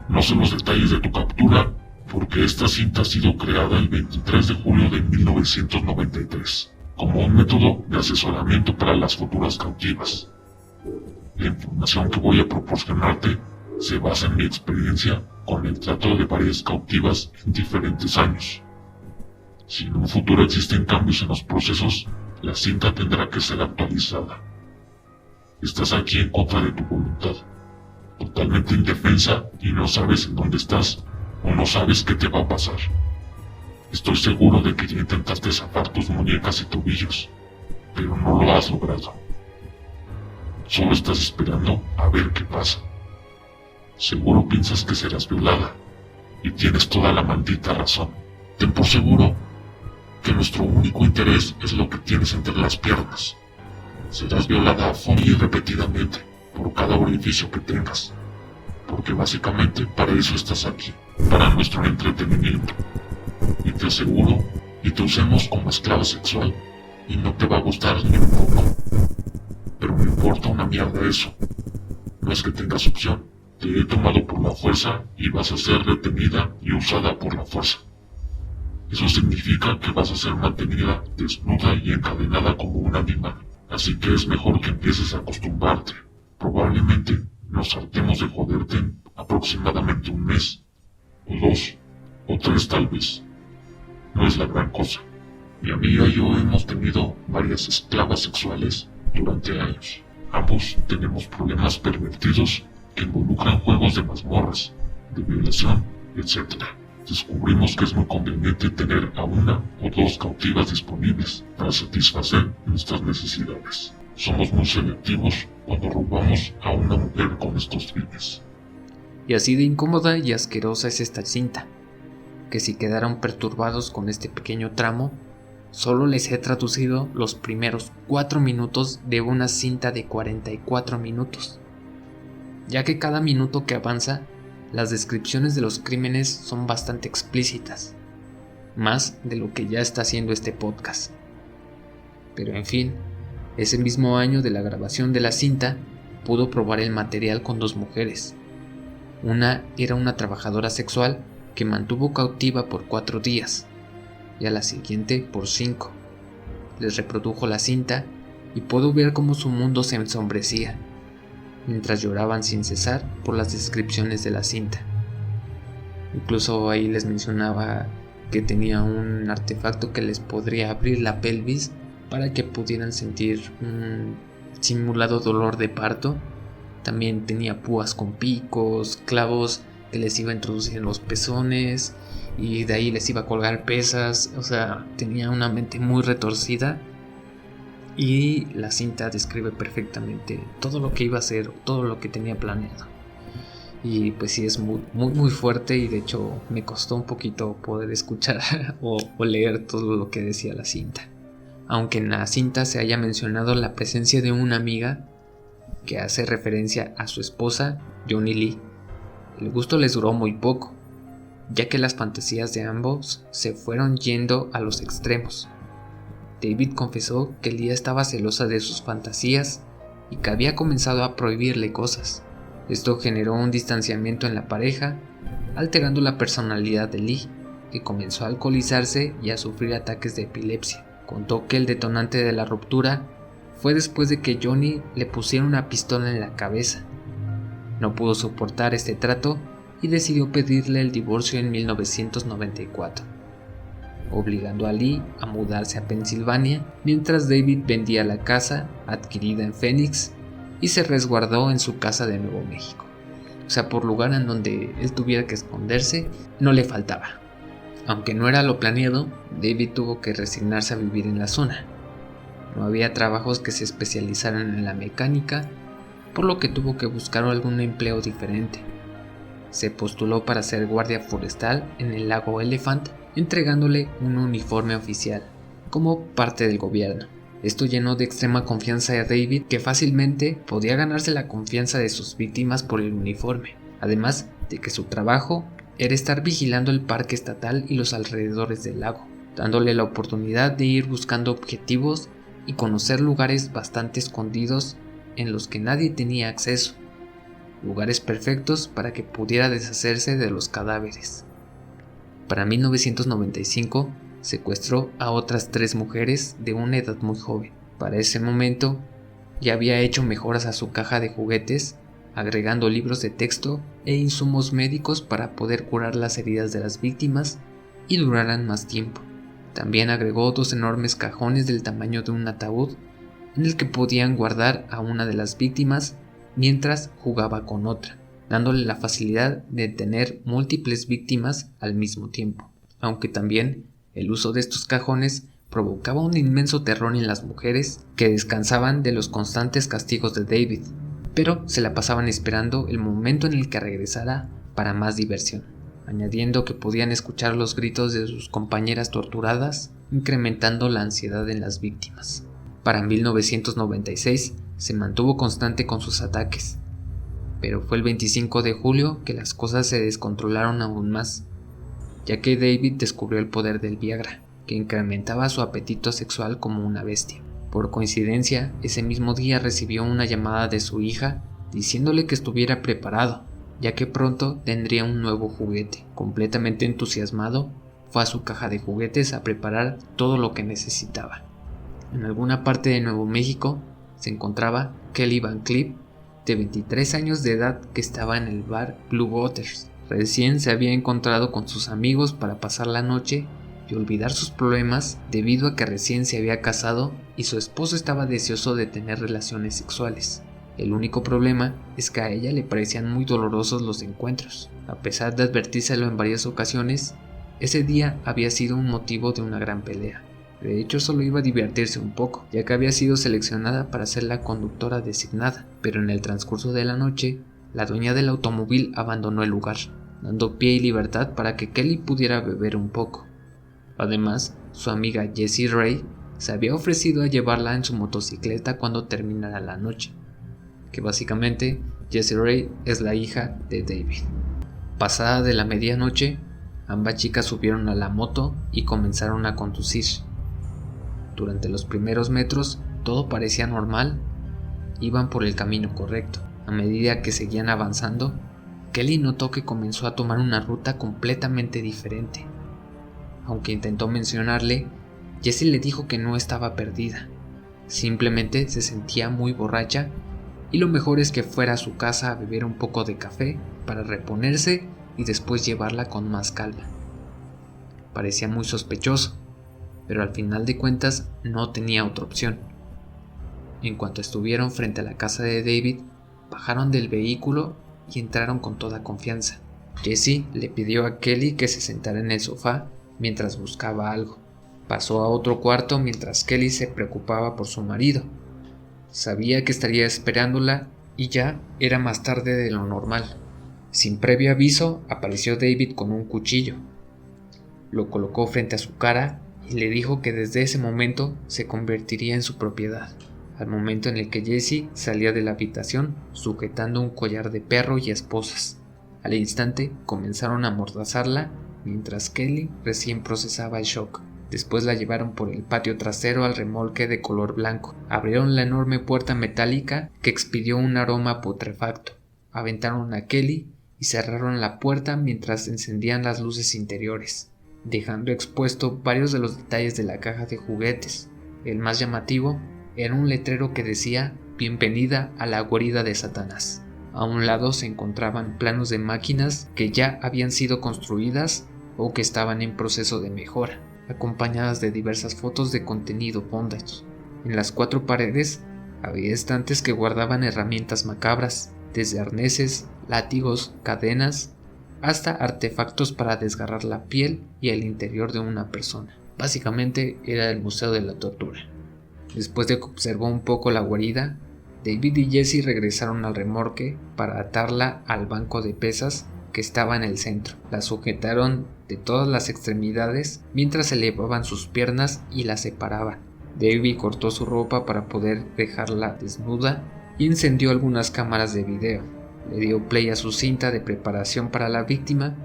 No sé los detalles de tu captura porque esta cinta ha sido creada el 23 de julio de 1993 como un método de asesoramiento para las futuras cautivas. La información que voy a proporcionarte se basa en mi experiencia con el trato de varias cautivas en diferentes años. Si en un futuro existen cambios en los procesos, la cinta tendrá que ser actualizada. Estás aquí en contra de tu voluntad, totalmente indefensa y no sabes en dónde estás o no sabes qué te va a pasar. Estoy seguro de que ya intentaste zafar tus muñecas y tobillos, pero no lo has logrado. Solo estás esperando a ver qué pasa. Seguro piensas que serás violada, y tienes toda la maldita razón. Ten por seguro que nuestro único interés es lo que tienes entre las piernas. Serás violada a fondo y repetidamente por cada orificio que tengas, porque básicamente para eso estás aquí, para nuestro entretenimiento. Y te aseguro que te usemos como esclava sexual y no te va a gustar ni un poco. Pero me importa una mierda eso. No es que tengas opción. Te he tomado por la fuerza y vas a ser retenida y usada por la fuerza. Eso significa que vas a ser mantenida desnuda y encadenada como un animal. Así que es mejor que empieces a acostumbrarte. Probablemente nos hartemos de joderte en aproximadamente un mes, o 2, o 3 tal vez. No es la gran cosa. Mi amiga y yo hemos tenido varias esclavas sexuales durante años. Ambos tenemos problemas pervertidos que involucran juegos de mazmorras, de violación, etc. Descubrimos que es muy conveniente tener a 1 o 2 cautivas disponibles para satisfacer nuestras necesidades. Somos muy selectivos cuando robamos a una mujer con estos fines. Y así de incómoda y asquerosa es esta cinta, que si quedaron perturbados con este pequeño tramo, solo les he traducido los primeros 4 minutos de una cinta de 44 minutos, ya que cada minuto que avanza, las descripciones de los crímenes son bastante explícitas, más de lo que ya está haciendo este podcast. Pero en fin, ese mismo año de la grabación de la cinta, pudo probar el material con 2 mujeres. Una era una trabajadora sexual que mantuvo cautiva por 4 días, y a la siguiente por 5. Les reprodujo la cinta y puedo ver cómo su mundo se ensombrecía, mientras lloraban sin cesar por las descripciones de la cinta. Incluso ahí les mencionaba que tenía un artefacto que les podría abrir la pelvis para que pudieran sentir un simulado dolor de parto. También tenía púas con picos, clavos que les iba a introducir en los pezones y de ahí les iba a colgar pesas. O sea, tenía una mente muy retorcida. Y la cinta describe perfectamente todo lo que iba a hacer, todo lo que tenía planeado. Y pues sí, es muy fuerte, y de hecho me costó un poquito poder escuchar o leer todo lo que decía la cinta. Aunque en la cinta se haya mencionado la presencia de una amiga que hace referencia a su esposa, Johnny Lee, el gusto les duró muy poco, ya que las fantasías de ambos se fueron yendo a los extremos. David confesó que Lee estaba celosa de sus fantasías y que había comenzado a prohibirle cosas. Esto generó un distanciamiento en la pareja, alterando la personalidad de Lee, que comenzó a alcoholizarse y a sufrir ataques de epilepsia. Contó que el detonante de la ruptura fue después de que Johnny le pusiera una pistola en la cabeza. No pudo soportar este trato y decidió pedirle el divorcio en 1994. Obligando a Lee a mudarse a Pensilvania, mientras David vendía la casa adquirida en Phoenix y se resguardó en su casa de Nuevo México. O sea, por lugar en donde él tuviera que esconderse, no le faltaba. Aunque no era lo planeado, David tuvo que resignarse a vivir en la zona. No había trabajos que se especializaran en la mecánica, por lo que tuvo que buscar algún empleo diferente. Se postuló para ser guardia forestal en el lago Elephant, entregándole un uniforme oficial, como parte del gobierno. Esto llenó de extrema confianza a David, que fácilmente podía ganarse la confianza de sus víctimas por el uniforme, además de que su trabajo era estar vigilando el parque estatal y los alrededores del lago, dándole la oportunidad de ir buscando objetivos y conocer lugares bastante escondidos en los que nadie tenía acceso, lugares perfectos para que pudiera deshacerse de los cadáveres. Para 1995 secuestró a otras 3 mujeres de una edad muy joven. Para ese momento ya había hecho mejoras a su caja de juguetes, agregando libros de texto e insumos médicos para poder curar las heridas de las víctimas y duraran más tiempo. También agregó 2 enormes cajones del tamaño de un ataúd en el que podían guardar a una de las víctimas mientras jugaba con otra, dándole la facilidad de tener múltiples víctimas al mismo tiempo, aunque también el uso de estos cajones provocaba un inmenso terror en las mujeres que descansaban de los constantes castigos de David, pero se la pasaban esperando el momento en el que regresara para más diversión, añadiendo que podían escuchar los gritos de sus compañeras torturadas, incrementando la ansiedad en las víctimas. Para 1996 se mantuvo constante con sus ataques, pero fue el 25 de julio que las cosas se descontrolaron aún más, ya que David descubrió el poder del Viagra, que incrementaba su apetito sexual como una bestia. Por coincidencia, ese mismo día recibió una llamada de su hija diciéndole que estuviera preparado, ya que pronto tendría un nuevo juguete. Completamente entusiasmado, fue a su caja de juguetes a preparar todo lo que necesitaba. En alguna parte de Nuevo México se encontraba Kelly Van Cleef, de 23 años de edad, que estaba en el bar Blue Waters. Recién se había encontrado con sus amigos para pasar la noche y olvidar sus problemas debido a que recién se había casado y su esposo estaba deseoso de tener relaciones sexuales. El único problema es que a ella le parecían muy dolorosos los encuentros. A pesar de advertírselo en varias ocasiones, ese día había sido un motivo de una gran pelea. De hecho, solo iba a divertirse un poco, ya que había sido seleccionada para ser la conductora designada, pero en el transcurso de la noche, la dueña del automóvil abandonó el lugar, dando pie y libertad para que Kelly pudiera beber un poco. Además, su amiga Jessie Ray se había ofrecido a llevarla en su motocicleta cuando terminara la noche, que básicamente Jessie Ray es la hija de David. Pasada de la medianoche, ambas chicas subieron a la moto y comenzaron a conducir. Durante los primeros metros todo parecía normal, iban por el camino correcto. A medida que seguían avanzando, Kelly notó que comenzó a tomar una ruta completamente diferente. Aunque intentó mencionarle, Jessie le dijo que no estaba perdida, simplemente se sentía muy borracha y lo mejor es que fuera a su casa a beber un poco de café para reponerse y después llevarla con más calma. Parecía muy sospechoso, pero al final de cuentas no tenía otra opción. En cuanto estuvieron frente a la casa de David, bajaron del vehículo y entraron con toda confianza. Jessie le pidió a Kelly que se sentara en el sofá mientras buscaba algo. Pasó a otro cuarto mientras Kelly se preocupaba por su marido. Sabía que estaría esperándola y ya era más tarde de lo normal. Sin previo aviso, apareció David con un cuchillo. Lo colocó frente a su cara y le dijo que desde ese momento se convertiría en su propiedad. Al momento en el que Jessie salía de la habitación sujetando un collar de perro y esposas. Al instante comenzaron a amordazarla mientras Kelly recién procesaba el shock. Después la llevaron por el patio trasero al remolque de color blanco. Abrieron la enorme puerta metálica que expidió un aroma putrefacto. Aventaron a Kelly y cerraron la puerta mientras encendían las luces interiores, dejando expuesto varios de los detalles de la caja de juguetes. El más llamativo era un letrero que decía «Bienvenida a la guarida de Satanás». A un lado se encontraban planos de máquinas que ya habían sido construidas o que estaban en proceso de mejora, acompañadas de diversas fotos de contenido bondage. En las 4 paredes había estantes que guardaban herramientas macabras, desde arneses, látigos, cadenas, hasta artefactos para desgarrar la piel y el interior de una persona. Básicamente era el museo de la tortura. Después de que observó un poco la guarida, David y Jessie regresaron al remolque para atarla al banco de pesas que estaba en el centro. La sujetaron de todas las extremidades mientras elevaban sus piernas y las separaban. David cortó su ropa para poder dejarla desnuda y encendió algunas cámaras de video. Le dio play a su cinta de preparación para la víctima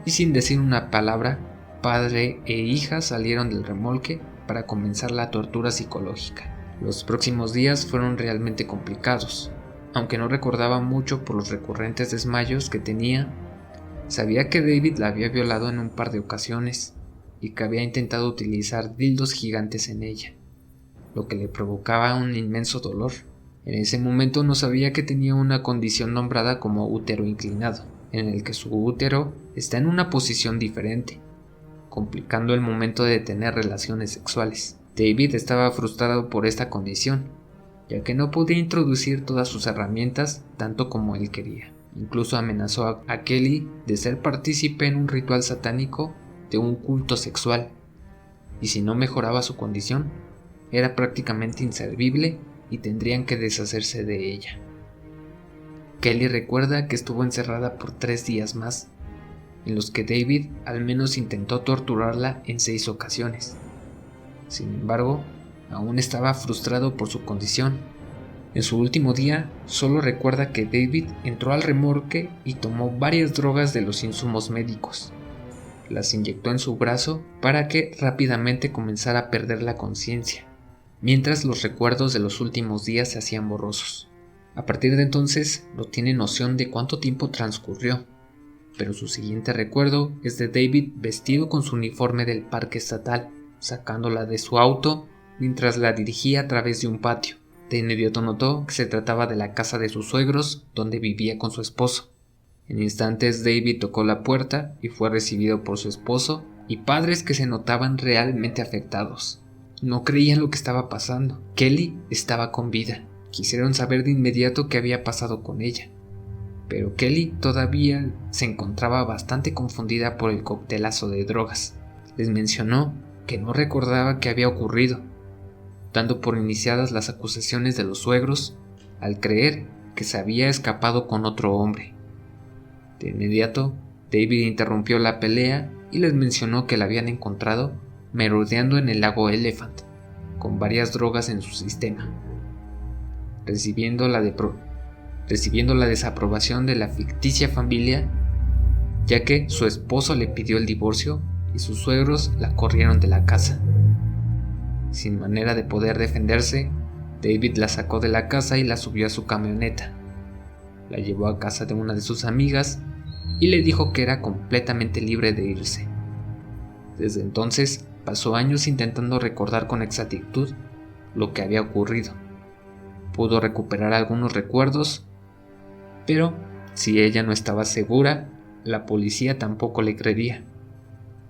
y sin decir una palabra, padre e hija salieron del remolque para comenzar la tortura psicológica. Los próximos días fueron realmente complicados. Aunque no recordaba mucho por los recurrentes desmayos que tenía, sabía que David la había violado en un par de ocasiones y que había intentado utilizar dildos gigantes en ella, lo que le provocaba un inmenso dolor. En ese momento no sabía que tenía una condición nombrada como útero inclinado, en el que su útero está en una posición diferente, complicando el momento de tener relaciones sexuales. David estaba frustrado por esta condición, ya que no podía introducir todas sus herramientas tanto como él quería. Incluso amenazó a Kelly de ser partícipe en un ritual satánico de un culto sexual, y si no mejoraba su condición, era prácticamente inservible y tendrían que deshacerse de ella. Kelly recuerda que estuvo encerrada por 3 días más, en los que David al menos intentó torturarla en 6 ocasiones. Sin embargo, aún estaba frustrado por su condición. En su último día, solo recuerda que David entró al remolque y tomó varias drogas de los insumos médicos. Las inyectó en su brazo para que rápidamente comenzara a perder la conciencia, mientras los recuerdos de los últimos días se hacían borrosos. A partir de entonces no tiene noción de cuánto tiempo transcurrió, pero su siguiente recuerdo es de David vestido con su uniforme del parque estatal, sacándola de su auto mientras la dirigía a través de un patio. De inmediato notó que se trataba de la casa de sus suegros, donde vivía con su esposo. En instantes David tocó la puerta y fue recibido por su esposo y padres que se notaban realmente afectados. No creían lo que estaba pasando. Kelly estaba con vida. Quisieron saber de inmediato qué había pasado con ella, pero Kelly todavía se encontraba bastante confundida por el coctelazo de drogas. Les mencionó que no recordaba qué había ocurrido, dando por iniciadas las acusaciones de los suegros al creer que se había escapado con otro hombre. De inmediato, David interrumpió la pelea y les mencionó que la habían encontrado merodeando en el lago Elephant, con varias drogas en su sistema, recibiendo la desaprobación de la ficticia familia, ya que su esposo le pidió el divorcio y sus suegros la corrieron de la casa. Sin manera de poder defenderse, David la sacó de la casa y la subió a su camioneta. La llevó a casa de una de sus amigas y le dijo que era completamente libre de irse. Desde entonces pasó años intentando recordar con exactitud lo que había ocurrido. Pudo recuperar algunos recuerdos, pero si ella no estaba segura, la policía tampoco le creería.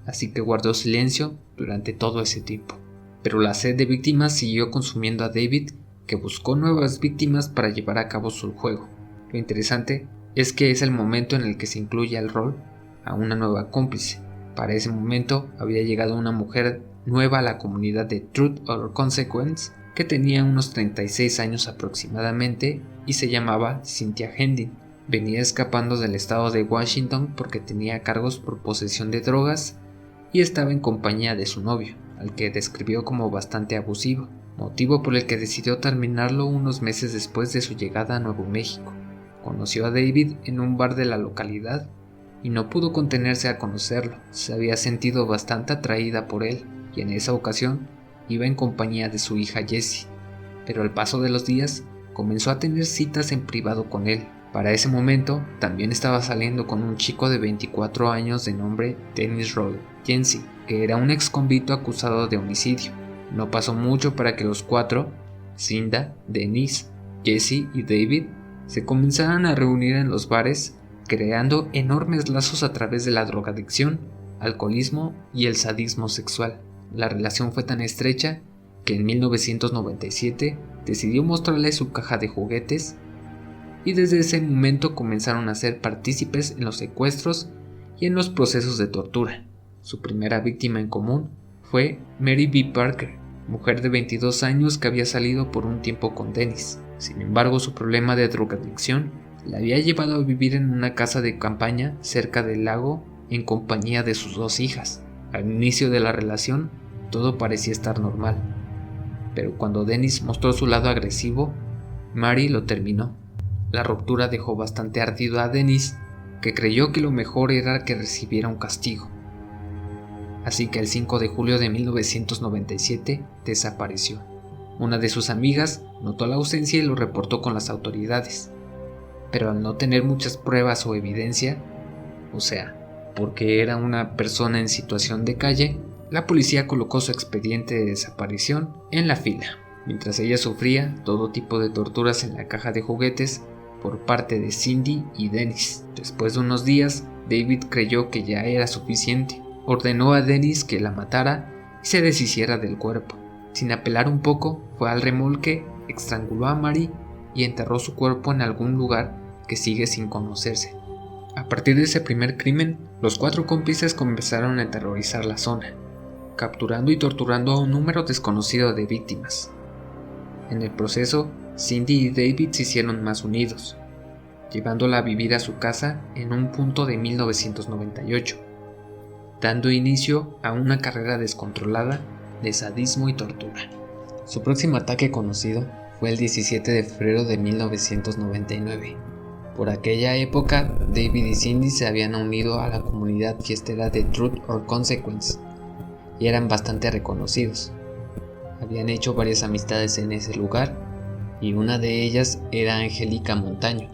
Así que guardó silencio durante todo ese tiempo. Pero la sed de víctimas siguió consumiendo a David, que buscó nuevas víctimas para llevar a cabo su juego. Lo interesante es que es el momento en el que se incluye al rol a una nueva cómplice. Para ese momento había llegado una mujer nueva a la comunidad de Truth or Consequence, que tenía unos 36 años aproximadamente y se llamaba Cynthia Hendin. Venía escapando del estado de Washington porque tenía cargos por posesión de drogas y estaba en compañía de su novio, al que describió como bastante abusivo, motivo por el que decidió terminarlo unos meses después de su llegada a Nuevo México. Conoció a David en un bar de la localidad y no pudo contenerse a conocerlo. Se había sentido bastante atraída por él y en esa ocasión iba en compañía de su hija Jessie, pero al paso de los días comenzó a tener citas en privado con él. Para ese momento también estaba saliendo con un chico de 24 años de nombre Dennis Roy Jensen, que era un ex convicto acusado de homicidio. No pasó mucho para que los cuatro, Cinda, Dennis, Jessie y David, se comenzaran a reunir en los bares, creando enormes lazos a través de la drogadicción, alcoholismo y el sadismo sexual. La relación fue tan estrecha que en 1997 decidió mostrarle su caja de juguetes y desde ese momento comenzaron a ser partícipes en los secuestros y en los procesos de tortura. Su primera víctima en común fue Mary B. Parker, mujer de 22 años que había salido por un tiempo con Dennis. Sin embargo, su problema de drogadicción la había llevado a vivir en una casa de campaña cerca del lago en compañía de sus 2 hijas. Al inicio de la relación, todo parecía estar normal. pero cuando Dennis mostró su lado agresivo, Mary lo terminó. La ruptura dejó bastante ardido a Dennis, que creyó que lo mejor era que recibiera un castigo. Así que el 5 de julio de 1997 desapareció. Una de sus amigas notó la ausencia y lo reportó con las autoridades, pero al no tener muchas pruebas o evidencia, o sea, porque era una persona en situación de calle, la policía colocó su expediente de desaparición en la fila, mientras ella sufría todo tipo de torturas en la caja de juguetes por parte de Cindy y Dennis. Después de unos días, David creyó que ya era suficiente. Ordenó a Dennis que la matara y se deshiciera del cuerpo. Sin apelar un poco, fue al remolque, estranguló a Mary y enterró su cuerpo en algún lugar que sigue sin conocerse. A partir de ese primer crimen, los 4 cómplices comenzaron a aterrorizar la zona, capturando y torturando a un número desconocido de víctimas. En el proceso, Cindy y David se hicieron más unidos, llevándola a vivir a su casa en un punto de 1998, dando inicio a una carrera descontrolada de sadismo y tortura. Su próximo ataque conocido fue el 17 de febrero de 1999. Por aquella época, David y Cindy se habían unido a la comunidad fiestera de Truth or Consequence y eran bastante reconocidos. Habían hecho varias amistades en ese lugar y una de ellas era Angélica Montaño,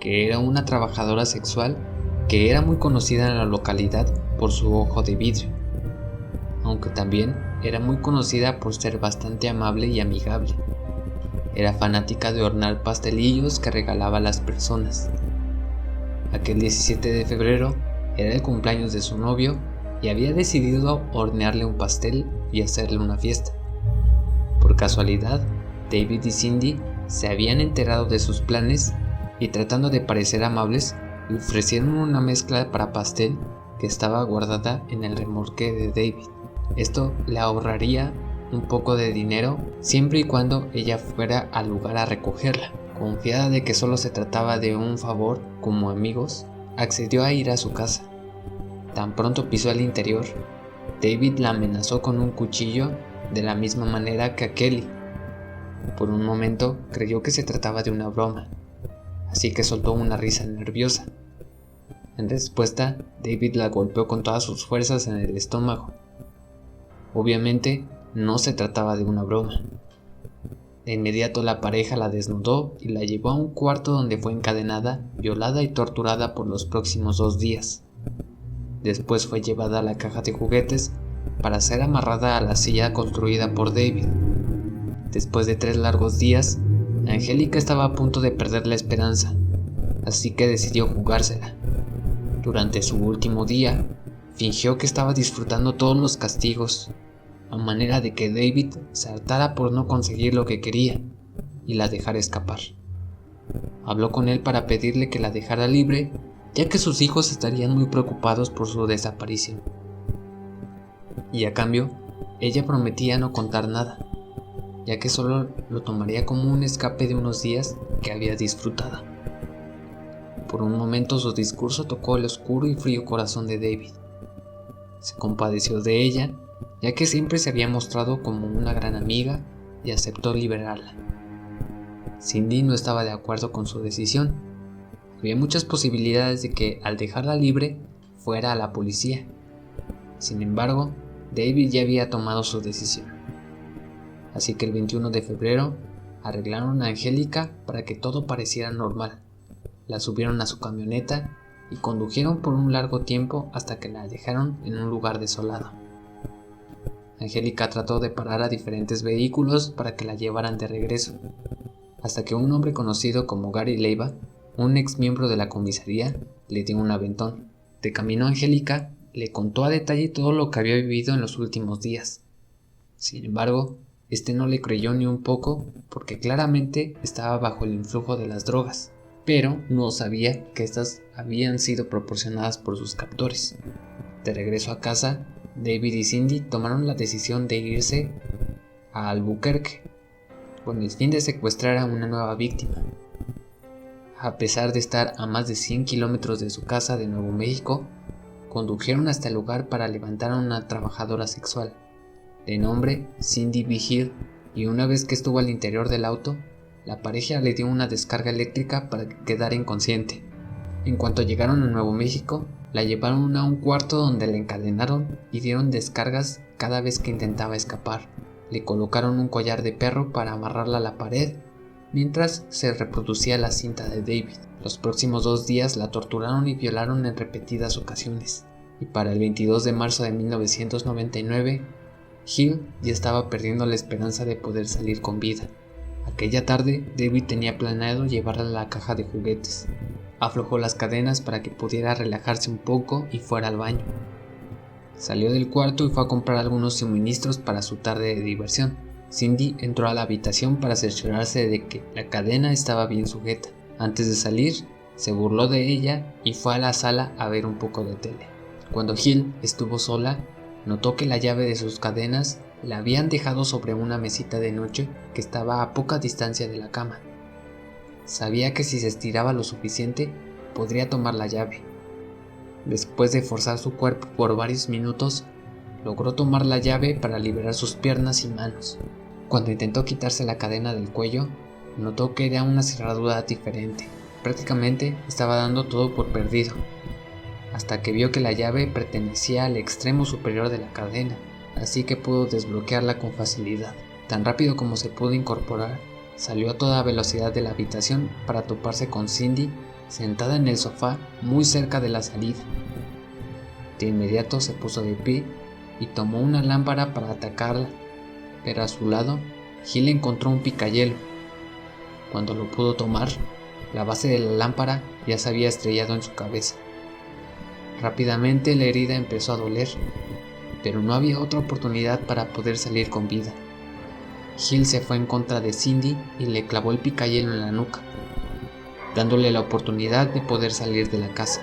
que era una trabajadora sexual que era muy conocida en la localidad por su ojo de vidrio, aunque también era muy conocida por ser bastante amable y amigable. Era fanática de hornear pastelillos que regalaba a las personas. Aquel 17 de febrero era el cumpleaños de su novio y había decidido hornearle un pastel y hacerle una fiesta. Por casualidad, David y Cindy se habían enterado de sus planes y, tratando de parecer amables, le ofrecieron una mezcla para pastel que estaba guardada en el remolque de David. Esto le ahorraría un poco de dinero siempre y cuando ella fuera al lugar a recogerla. Confiada de que solo se trataba de un favor como amigos, accedió a ir a su casa. Tan pronto pisó el interior, David la amenazó con un cuchillo de la misma manera que a Kelly. Por un momento creyó que se trataba de una broma, así que soltó una risa nerviosa. En respuesta, David la golpeó con todas sus fuerzas en el estómago. Obviamente, no se trataba de una broma. De inmediato la pareja la desnudó y la llevó a un cuarto donde fue encadenada, violada y torturada por los próximos 2 días. Después fue llevada a la caja de juguetes para ser amarrada a la silla construida por David. Después de 3 largos días, Angélica estaba a punto de perder la esperanza, así que decidió jugársela. Durante su último día, fingió que estaba disfrutando todos los castigos, a manera de que David se hartara por no conseguir lo que quería y la dejara escapar. Habló con él para pedirle que la dejara libre, ya que sus hijos estarían muy preocupados por su desaparición. Y a cambio, ella prometía no contar nada, ya que solo lo tomaría como un escape de unos días que había disfrutado. Por un momento su discurso tocó el oscuro y frío corazón de David. Se compadeció de ella, ya que siempre se había mostrado como una gran amiga y aceptó liberarla. Cindy no estaba de acuerdo con su decisión. Había muchas posibilidades de que al dejarla libre fuera a la policía. Sin embargo, David ya había tomado su decisión. Así que el 21 de febrero arreglaron a Angélica para que todo pareciera normal. La subieron a su camioneta y condujeron por un largo tiempo hasta que la dejaron en un lugar desolado. Angélica trató de parar a diferentes vehículos para que la llevaran de regreso, hasta que un hombre conocido como Gary Leiva, un ex miembro de la comisaría, le dio un aventón. De camino, Angélica le contó a detalle todo lo que había vivido en los últimos días. Sin embargo, este no le creyó ni un poco porque claramente estaba bajo el influjo de las drogas, pero no sabía que estas habían sido proporcionadas por sus captores. De regreso a casa, David y Cindy tomaron la decisión de irse a Albuquerque con el fin de secuestrar a una nueva víctima. A pesar de estar a más de 100 kilómetros de su casa de Nuevo México, condujeron hasta el lugar para levantar a una trabajadora sexual, de nombre Cindy Vigil, y una vez que estuvo al interior del auto, la pareja le dio una descarga eléctrica para que quedara inconsciente. En cuanto llegaron a Nuevo México, la llevaron a un cuarto donde la encadenaron y dieron descargas cada vez que intentaba escapar. Le colocaron un collar de perro para amarrarla a la pared, mientras se reproducía la cinta de David. Los próximos 2 días la torturaron y violaron en repetidas ocasiones, y para el 22 de marzo de 1999, Hill ya estaba perdiendo la esperanza de poder salir con vida. Aquella tarde, David tenía planeado llevarla a la caja de juguetes. Aflojó las cadenas para que pudiera relajarse un poco y fuera al baño. Salió del cuarto y fue a comprar algunos suministros para su tarde de diversión. Cindy entró a la habitación para cerciorarse de que la cadena estaba bien sujeta. Antes de salir, se burló de ella y fue a la sala a ver un poco de tele. Cuando Hill estuvo sola, notó que la llave de sus cadenas la habían dejado sobre una mesita de noche que estaba a poca distancia de la cama. Sabía que si se estiraba lo suficiente, podría tomar la llave. Después de forzar su cuerpo por varios minutos, logró tomar la llave para liberar sus piernas y manos. Cuando intentó quitarse la cadena del cuello, notó que era una cerradura diferente. Prácticamente estaba dando todo por perdido, hasta que vio que la llave pertenecía al extremo superior de la cadena, así que pudo desbloquearla con facilidad. Tan rápido como se pudo incorporar, salió a toda velocidad de la habitación para toparse con Cindy sentada en el sofá muy cerca de la salida. De inmediato se puso de pie y tomó una lámpara para atacarla, pero a su lado Hill encontró un picayelo. Cuando lo pudo tomar, la base de la lámpara ya se había estrellado en su cabeza. Rápidamente la herida empezó a doler, pero no había otra oportunidad para poder salir con vida. Hill se fue en contra de Cindy y le clavó el picayelo en la nuca, dándole la oportunidad de poder salir de la casa.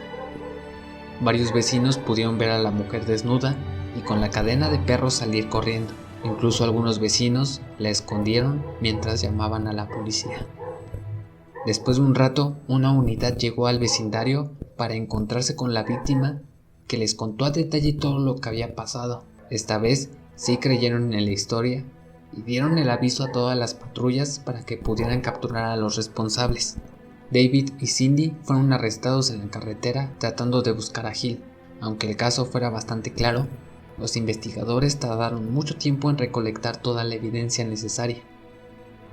Varios vecinos pudieron ver a la mujer desnuda y con la cadena de perro salir corriendo. Incluso algunos vecinos la escondieron mientras llamaban a la policía. Después de un rato, una unidad llegó al vecindario para encontrarse con la víctima, que les contó a detalle todo lo que había pasado. Esta vez sí creyeron en la historia y dieron el aviso a todas las patrullas para que pudieran capturar a los responsables. David y Cindy fueron arrestados en la carretera tratando de buscar a Hill. Aunque el caso fuera bastante claro, los investigadores tardaron mucho tiempo en recolectar toda la evidencia necesaria,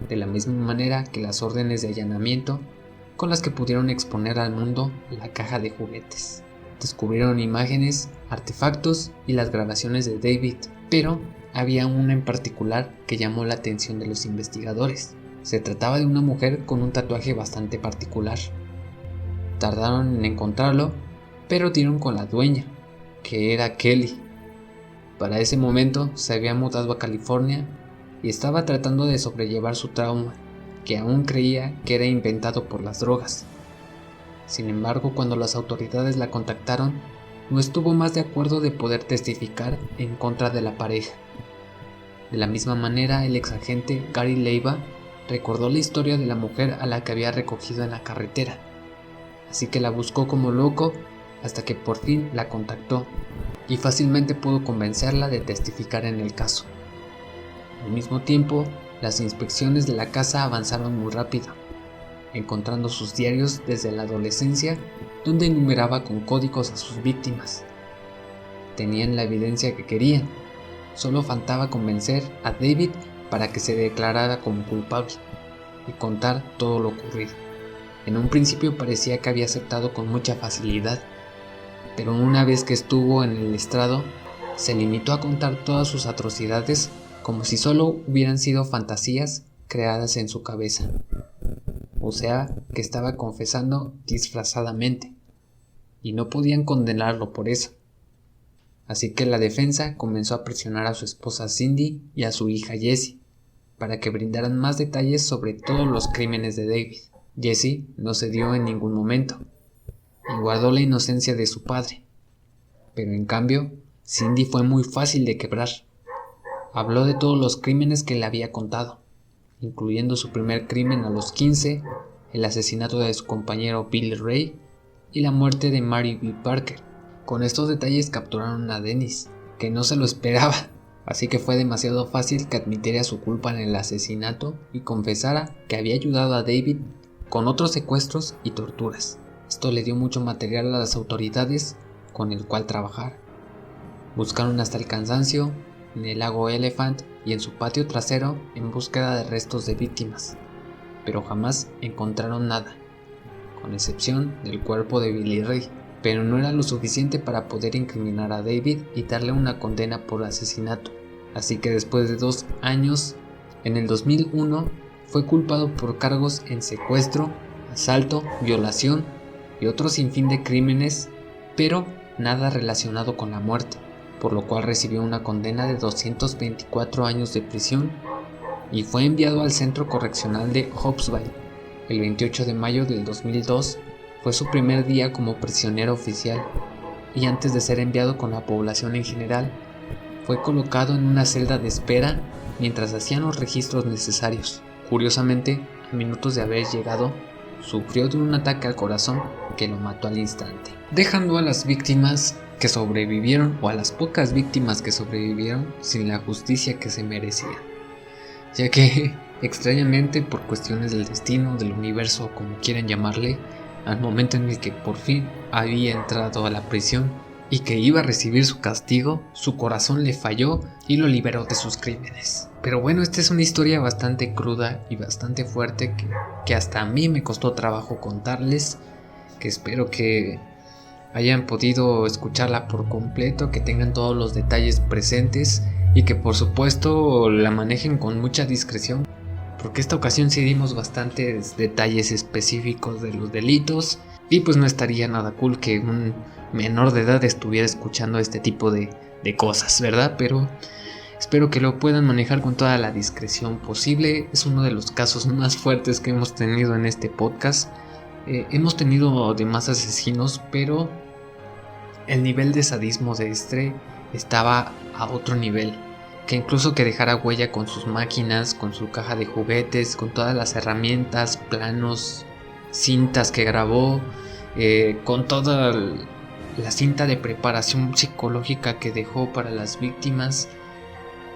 de la misma manera que las órdenes de allanamiento con las que pudieron exponer al mundo la caja de juguetes. Descubrieron imágenes, artefactos y las grabaciones de David, pero había una en particular que llamó la atención de los investigadores. Se trataba de una mujer con un tatuaje bastante particular. Tardaron en encontrarlo, pero dieron con la dueña, que era Kelly. Para ese momento se había mudado a California y estaba tratando de sobrellevar su trauma, que aún creía que era inventado por las drogas. Sin embargo, cuando las autoridades la contactaron, no estuvo más de acuerdo de poder testificar en contra de la pareja. De la misma manera, el exagente Gary Leiva recordó la historia de la mujer a la que había recogido en la carretera, así que la buscó como loco hasta que por fin la contactó y fácilmente pudo convencerla de testificar en el caso. Al mismo tiempo, las inspecciones de la casa avanzaron muy rápido, encontrando sus diarios desde la adolescencia, donde enumeraba con códigos a sus víctimas. Tenían la evidencia que querían, solo faltaba convencer a David para que se declarara como culpable y contar todo lo ocurrido. En un principio parecía que había aceptado con mucha facilidad, pero una vez que estuvo en el estrado, se limitó a contar todas sus atrocidades como si solo hubieran sido fantasías creadas en su cabeza. O sea, que estaba confesando disfrazadamente, y no podían condenarlo por eso. Así que la defensa comenzó a presionar a su esposa Cindy y a su hija Jessie para que brindaran más detalles sobre todos los crímenes de David. Jessie no cedió en ningún momento y guardó la inocencia de su padre, pero en cambio Cindy fue muy fácil de quebrar. Habló de todos los crímenes que le había contado, incluyendo su primer crimen a los 15, el asesinato de su compañero Billy Ray y la muerte de Mary B. Parker. Con estos detalles capturaron a Dennis, que no se lo esperaba, así que fue demasiado fácil que admitiera su culpa en el asesinato y confesara que había ayudado a David con otros secuestros y torturas. Esto le dio mucho material a las autoridades con el cual trabajar. Buscaron hasta el cansancio en el lago Elephant y en su patio trasero en búsqueda de restos de víctimas, pero jamás encontraron nada, con excepción del cuerpo de Billy Ray, pero no era lo suficiente para poder incriminar a David y darle una condena por asesinato. Así que después de 2 años, en el 2001, fue culpado por cargos en secuestro, asalto, violación y otro sinfín de crímenes, pero nada relacionado con la muerte, por lo cual recibió una condena de 224 años de prisión y fue enviado al centro correccional de Hopesville. El 28 de mayo del 2002 fue su primer día como prisionero oficial, y antes de ser enviado con la población en general, fue colocado en una celda de espera mientras hacían los registros necesarios. Curiosamente, a minutos de haber llegado, sufrió de un ataque al corazón que lo mató al instante, dejando a las víctimas que sobrevivieron, o a las pocas víctimas que sobrevivieron, sin la justicia que se merecían, ya que, extrañamente, por cuestiones del destino, del universo o como quieran llamarle, al momento en el que por fin había entrado a la prisión y que iba a recibir su castigo, su corazón le falló y lo liberó de sus crímenes. Pero bueno, esta es una historia bastante cruda y bastante fuerte que hasta a mí me costó trabajo contarles, que espero que hayan podido escucharla por completo, que tengan todos los detalles presentes y que por supuesto la manejen con mucha discreción, porque esta ocasión sí dimos bastantes detalles específicos de los delitos y pues no estaría nada cool que un menor de edad estuviera escuchando este tipo de cosas, ¿verdad? Pero espero que lo puedan manejar con toda la discreción posible. Es uno de los casos más fuertes que hemos tenido en este podcast. Hemos tenido demás asesinos, pero el nivel de sadismo de este estaba a otro nivel, que incluso que dejara huella con sus máquinas, con su caja de juguetes, con todas las herramientas, planos, cintas que grabó, con toda la cinta de preparación psicológica que dejó para las víctimas,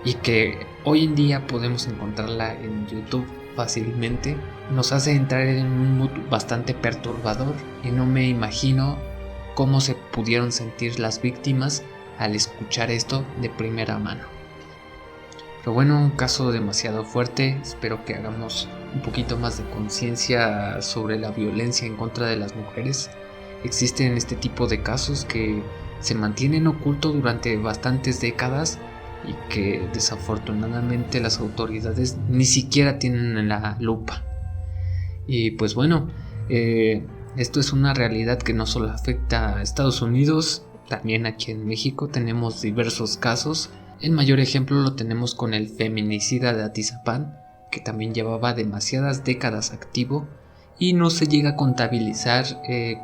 y que hoy en día podemos encontrarla en YouTube fácilmente, nos hace entrar en un mood bastante perturbador, y no me imagino cómo se pudieron sentir las víctimas al escuchar esto de primera mano. Pero bueno, un caso demasiado fuerte. Espero que hagamos un poquito más de conciencia sobre la violencia en contra de las mujeres. Existen este tipo de casos que se mantienen ocultos durante bastantes décadas y que desafortunadamente las autoridades ni siquiera tienen en la lupa. Y pues bueno, esto es una realidad que no solo afecta a Estados Unidos, también aquí en México tenemos diversos casos. El mayor ejemplo lo tenemos con el feminicida de Atizapán, que también llevaba demasiadas décadas activo y no se llega a contabilizar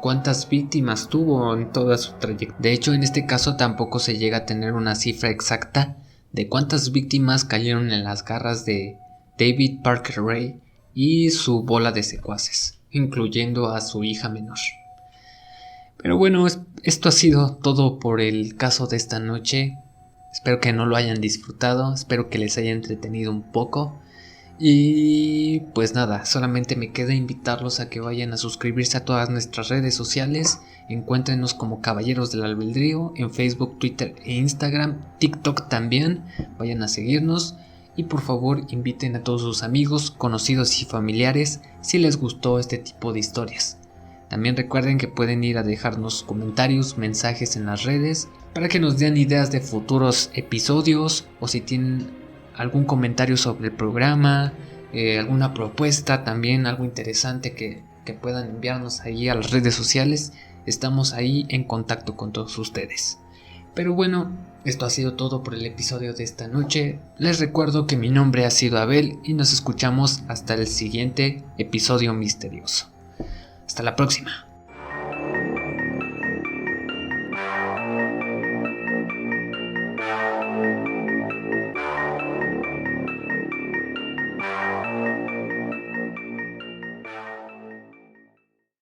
cuántas víctimas tuvo en toda su trayectoria. De hecho, en este caso tampoco se llega a tener una cifra exacta de cuántas víctimas cayeron en las garras de David Parker Ray y su bola de secuaces, incluyendo a su hija menor. Pero bueno, esto ha sido todo por el caso de esta noche. Espero que no lo hayan disfrutado, espero que les haya entretenido un poco. Y pues nada, solamente me queda invitarlos a que vayan a suscribirse a todas nuestras redes sociales. Encuéntrenos como Caballeros del Albedrío en Facebook, Twitter e Instagram, TikTok también. Vayan a seguirnos y por favor inviten a todos sus amigos, conocidos y familiares si les gustó este tipo de historias. También recuerden que pueden ir a dejarnos comentarios, mensajes en las redes para que nos den ideas de futuros episodios, o si tienen algún comentario sobre el programa, alguna propuesta también, algo interesante que puedan enviarnos ahí a las redes sociales. Estamos ahí en contacto con todos ustedes. Pero bueno, esto ha sido todo por el episodio de esta noche. Les recuerdo que mi nombre ha sido Abel y nos escuchamos hasta el siguiente episodio misterioso. Hasta la próxima.